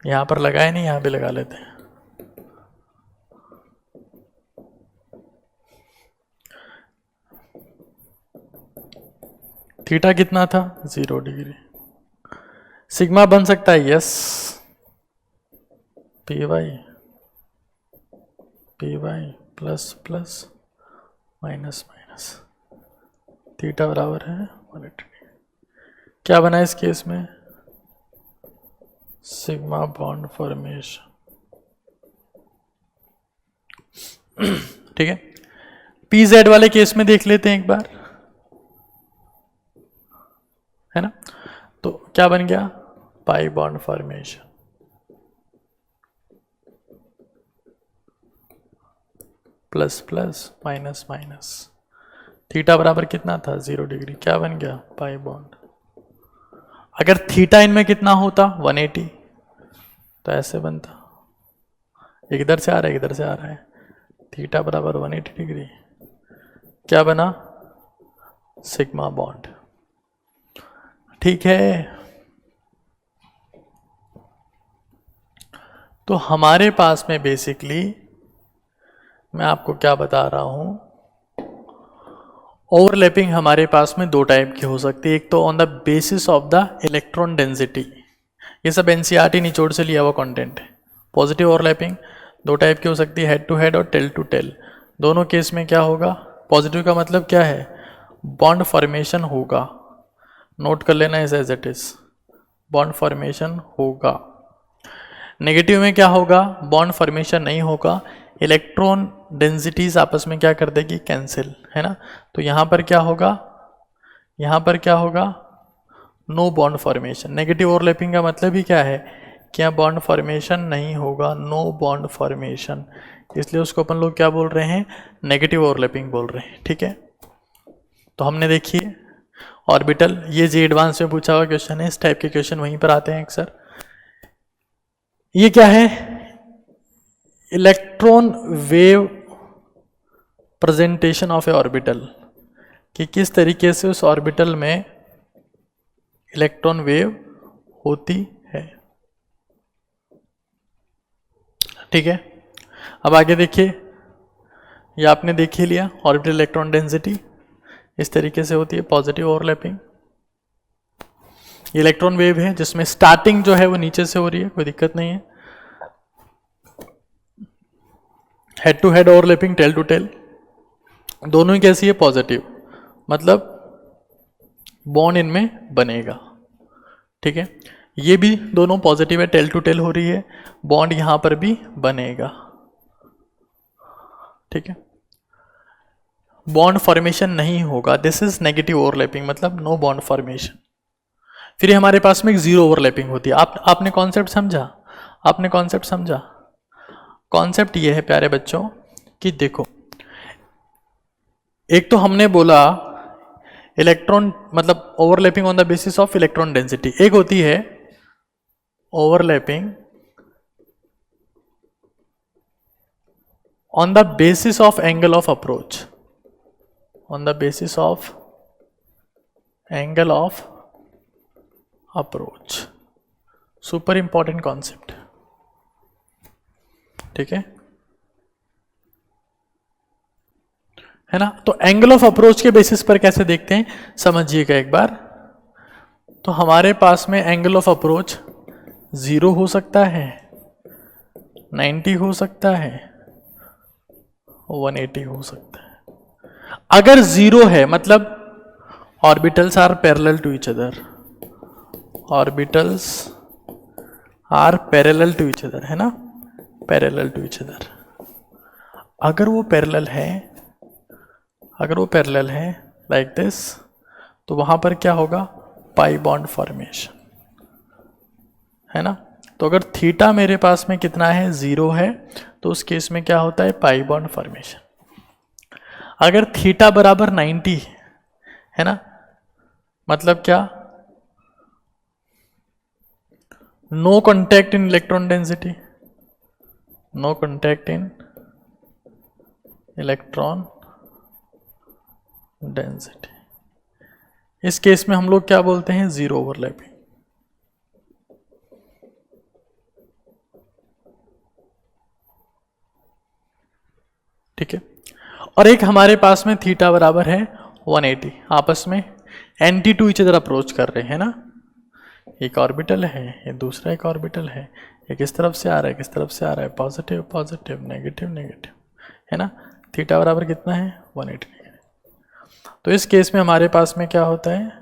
यहां पर लगाए नहीं, यहां पे लगा लेते हैं। थीटा कितना था? 0 डिग्री। सिग्मा बन सकता है? Yes. P y plus plus minus minus, theta बराबर है 180 डिग्री। क्या बना इस केस में? Sigma bond formation. ठीक है। पी जेड वाले केस में देख लेते हैं एक बार, है ना? तो क्या बन गया? Pi bond formation. Plus plus minus minus, theta बराबर कितना था? 0 डिग्री। क्या बन गया? Pi bond. अगर थीटा इनमें कितना होता? 180, तो ऐसे बनता। एक इधर से आ रहा है, इधर से आ रहा है, थीटा बराबर 180 डिग्री। क्या बना? Sigma bond. ठीक है। तो हमारे पास में बेसिकली, मैं आपको क्या बता रहा हूं, ओवरलैपिंग हमारे पास में दो टाइप की हो सकती है। एक तो on the basis of the electron density, ये सब एनसीईआरटी निचोड़ से लिया हुआ कंटेंट है। पॉजिटिव ओवरलैपिंग दो टाइप की हो सकती है, हेड टू हेड और टेल टू टेल। दोनों केस में क्या होगा? पॉजिटिव का मतलब क्या है? बॉन्ड फॉर्मेशन होगा, नोट कर लेना इस as it is, bond formation होगा। नेगेटिव में क्या होगा? बॉन्ड फॉर्मेशन नहीं होगा, इलेक्ट्रॉन डेंसिटीज आपस में क्या कर देगी? कैंसिल, है ना? तो यहां पर क्या होगा? यहां पर क्या होगा? No bond formation. Negative overlapping का मतलब ही क्या है? क्या बॉन्ड फॉर्मेशन नहीं होगा, नो बॉन्ड फॉर्मेशन, इसलिए उसको अपन लोग क्या बोल रहे हैं? नेगेटिव ओवरलैपिंग बोल रहे हैं। ठीक है। तो हमने देखिए ऑर्बिटल, ये जी एडवांस में पूछा हुआ क्वेश्चन है, इस टाइप के क्वेश्चन वहीं पर आते हैं अक्सर। ये क्या है? Electron wave presentation of A orbital, कि किस तरीके से उस ऑर्बिटल में इलेक्ट्रॉन वेव होती है। ठीक है। अब आगे देखिए, ये आपने देख ही लिया, ऑर्बिटल इलेक्ट्रॉन डेंसिटी इस तरीके से होती है, पॉजिटिव ओवरलैपिंग। इलेक्ट्रॉन वेव है जिसमें स्टार्टिंग जो है वो नीचे से हो रही है, कोई दिक्कत नहीं है। Head to head overlapping, tail to tail, दोनों ही कैसी है? पॉजिटिव, मतलब बॉन्ड इनमें बनेगा। ठीक है। ये भी दोनों पॉजिटिव है, टेल टू टेल हो रही है, बॉन्ड यहां पर भी बनेगा। ठीक है। बॉन्ड फॉर्मेशन नहीं होगा, दिस इज नेगेटिव ओवरलैपिंग, मतलब नो बॉन्ड फॉर्मेशन। फिर हमारे पास में एक जीरो ओवरलैपिंग होती है। आपने कॉन्सेप्ट समझा? आपने कॉन्सेप्ट समझा? कॉन्सेप्ट ये है प्यारे बच्चों कि देखो, एक तो हमने बोला इलेक्ट्रॉन मतलब overlapping on the basis of electron density, एक होती है overlapping on the basis of angle of approach, on the basis of angle of approach, super important concept, ठीक है ना? तो एंगल ऑफ अप्रोच के बेसिस पर कैसे देखते हैं समझिएगा एक बार। तो हमारे पास में एंगल ऑफ अप्रोच 0 हो सकता है, 90 हो सकता है, 180 हो सकता है। अगर 0 है मतलब orbitals are parallel to each other, orbitals are parallel to each other, है ना? Parallel to each other. अगर वो पैरेलल है, अगर वो पैरेलल है लाइक दिस, तो वहां पर क्या होगा? पाई बॉन्ड फॉर्मेशन, है ना? तो अगर थीटा मेरे पास में कितना है? 0 है, तो उस केस में क्या होता है? Pi bond formation. अगर थीटा बराबर 90 है ना, मतलब क्या? नो कॉन्टैक्ट इन इलेक्ट्रॉन डेंसिटी, नो कॉन्टैक्ट इन इलेक्ट्रॉन डेंसिटी। इस केस में हम लोग क्या बोलते हैं? Zero overlapping. ठीक है। और एक हमारे पास में थीटा बराबर है 180, आपस में anti to each other approach कर रहे हैं ना। एक ऑर्बिटल है, ये दूसरा एक ऑर्बिटल है, एक इस तरफ से आ रहा है, किस तरफ से आ रहा है? पॉजिटिव पॉजिटिव, नेगेटिव नेगेटिव, है ना? थीटा बराबर कितना है? 180। तो इस केस में हमारे पास में क्या होता है?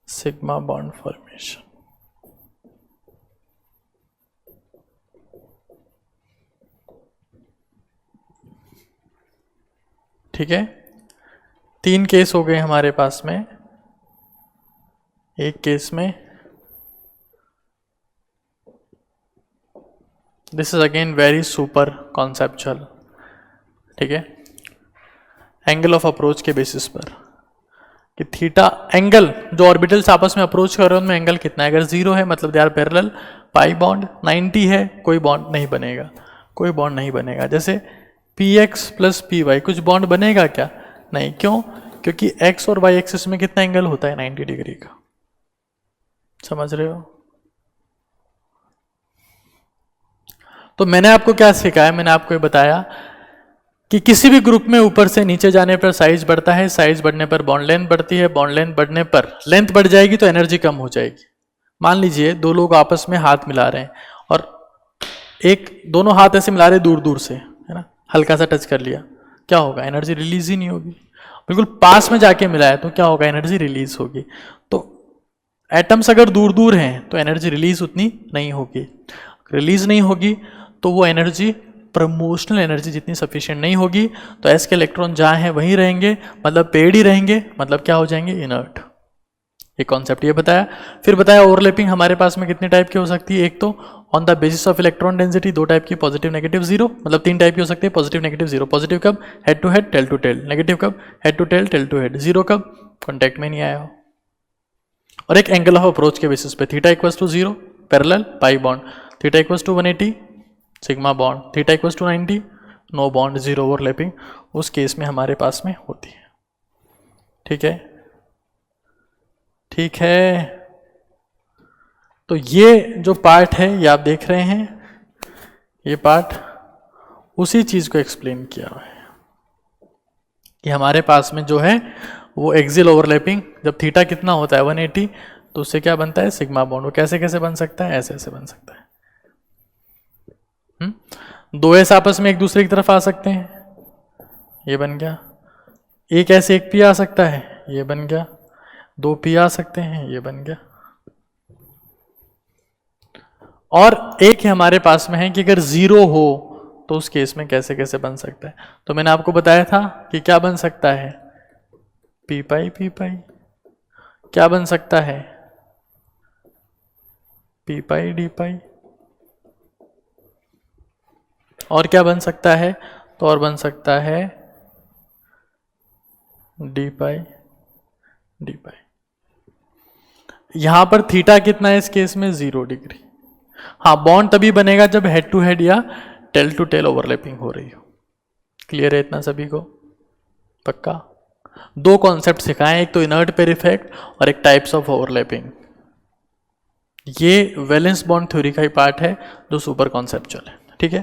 Sigma bond formation. ठीक है, 3 केस हो गए हमारे पास में। एक केस में this is again very super conceptual, ठीक है, एंगल ऑफ अप्रोच के बेसिस पर कि थीटा एंगल जो ऑर्बिटल्स आपस में अप्रोच कर रहे हैं उनमें एंगल कितना है? अगर 0 है मतलब they are parallel, pi bond. 90 है, कोई बॉन्ड नहीं बनेगा, कोई बॉन्ड नहीं बनेगा। जैसे px प्लस py, कुछ बॉन्ड बनेगा क्या? नहीं। क्यों? क्योंकि x और y एक्सिस में कितना एंगल होता है? 90 डिग्री का। समझ रहे हो? तो मैंने आपको क्या सिखाया? मैंने आपको ये बताया कि किसी भी ग्रुप में ऊपर से नीचे जाने पर साइज बढ़ता है, साइज बढ़ने पर बॉन्ड लेंथ बढ़ती है, बॉन्ड लेंथ बढ़ने पर लेंथ बढ़ जाएगी तो एनर्जी कम हो जाएगी। मान लीजिए 2 लोग आपस में हाथ मिला रहे हैं और दोनों हाथ ऐसे मिला रहे दूर दूर से, है ना, हल्का सा टच कर लिया, क्या होगा? एनर्जी रिलीज ही नहीं होगी। बिल्कुल पास में जाके मिला है तो क्या होगा? एनर्जी रिलीज होगी। तो एटम्स अगर दूर दूर हैं तो एनर्जी रिलीज उतनी नहीं होगी, रिलीज नहीं होगी तो वो एनर्जी प्रमोशनल एनर्जी जितनी सफिशिएंट नहीं होगी, तो एस के इलेक्ट्रॉन जहां हैं वहीं रहेंगे, मतलब पेड़ ही रहेंगे, मतलब क्या हो जाएंगे? इनर्ट। एक कॉन्सेप्ट ये बताया। फिर बताया ओवरलैपिंग हमारे पास में कितने टाइप की हो सकती है? एक तो on the basis of electron density, 2 type की, पॉजिटिव नेगेटिव जीरो, मतलब 3 टाइप की हो सकती है, पॉजिटिव नेगेटिव जीरो। पॉजिटिव कब? Head to head, tail to tail. Negative कब? Head to tail, tail to head. Zero कब? कॉन्टैक्ट में नहीं आया हो। और एक एंगल ऑफ अप्रोच के बेसिस पे, theta equals to 0 parallel, pi bond, theta equals to 180 sigma bond, theta equals to 90 no bond, zero overlapping. उस केस में हमारे पास में होती है। ठीक है, ठीक है। तो ये जो पार्ट है ये आप देख रहे हैं, ये पार्ट उसी चीज को एक्सप्लेन किया हुआ है कि हमारे पास में जो है वो एक्सियल ओवरलैपिंग, जब थीटा कितना होता है 180, तो उससे क्या बनता है? Sigma bond. वो कैसे कैसे बन सकता है? ऐसे ऐसे बन सकता है। 2 एस आपस में एक दूसरे की तरफ आ सकते हैं, ये बन गया। एक ऐसे एक पी आ सकता है, ये बन गया। 2 पी आ सकते हैं, ये बन गया। और एक हमारे पास में है कि अगर 0 हो तो उस केस में कैसे कैसे बन सकता है। तो मैंने आपको बताया था कि क्या बन सकता है? पी पाई पी पाई। क्या बन सकता है? पी पाई डी पाई। और क्या बन सकता है? तो और बन सकता है डी पाई डी पाई। यहां पर थीटा कितना है इस केस में? 0 डिग्री। हाँ, बॉन्ड तभी बनेगा जब हेड टू हेड या टेल टू टेल ओवरलैपिंग हो रही हो। क्लियर है इतना सभी को? पक्का? दो कॉन्सेप्ट सिखाएं, एक तो इनर्ट पेयर इफेक्ट और एक टाइप्स ऑफ ओवरलैपिंग। ये वैलेंस बॉन्ड थ्योरी का ही पार्ट है जो सुपर कॉन्सेप्चुअल है। ठीक है,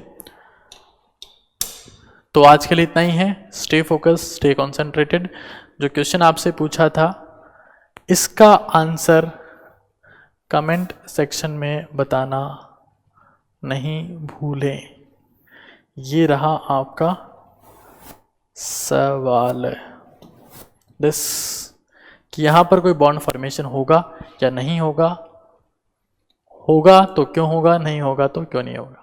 तो आज के लिए इतना ही है। Stay focus, stay concentrated. जो क्वेश्चन आपसे पूछा था इसका आंसर कमेंट सेक्शन में बताना नहीं भूलें। ये रहा आपका सवाल दिस, कि यहां पर कोई बॉन्ड फॉर्मेशन होगा या नहीं होगा, होगा तो क्यों होगा, नहीं होगा तो क्यों नहीं होगा।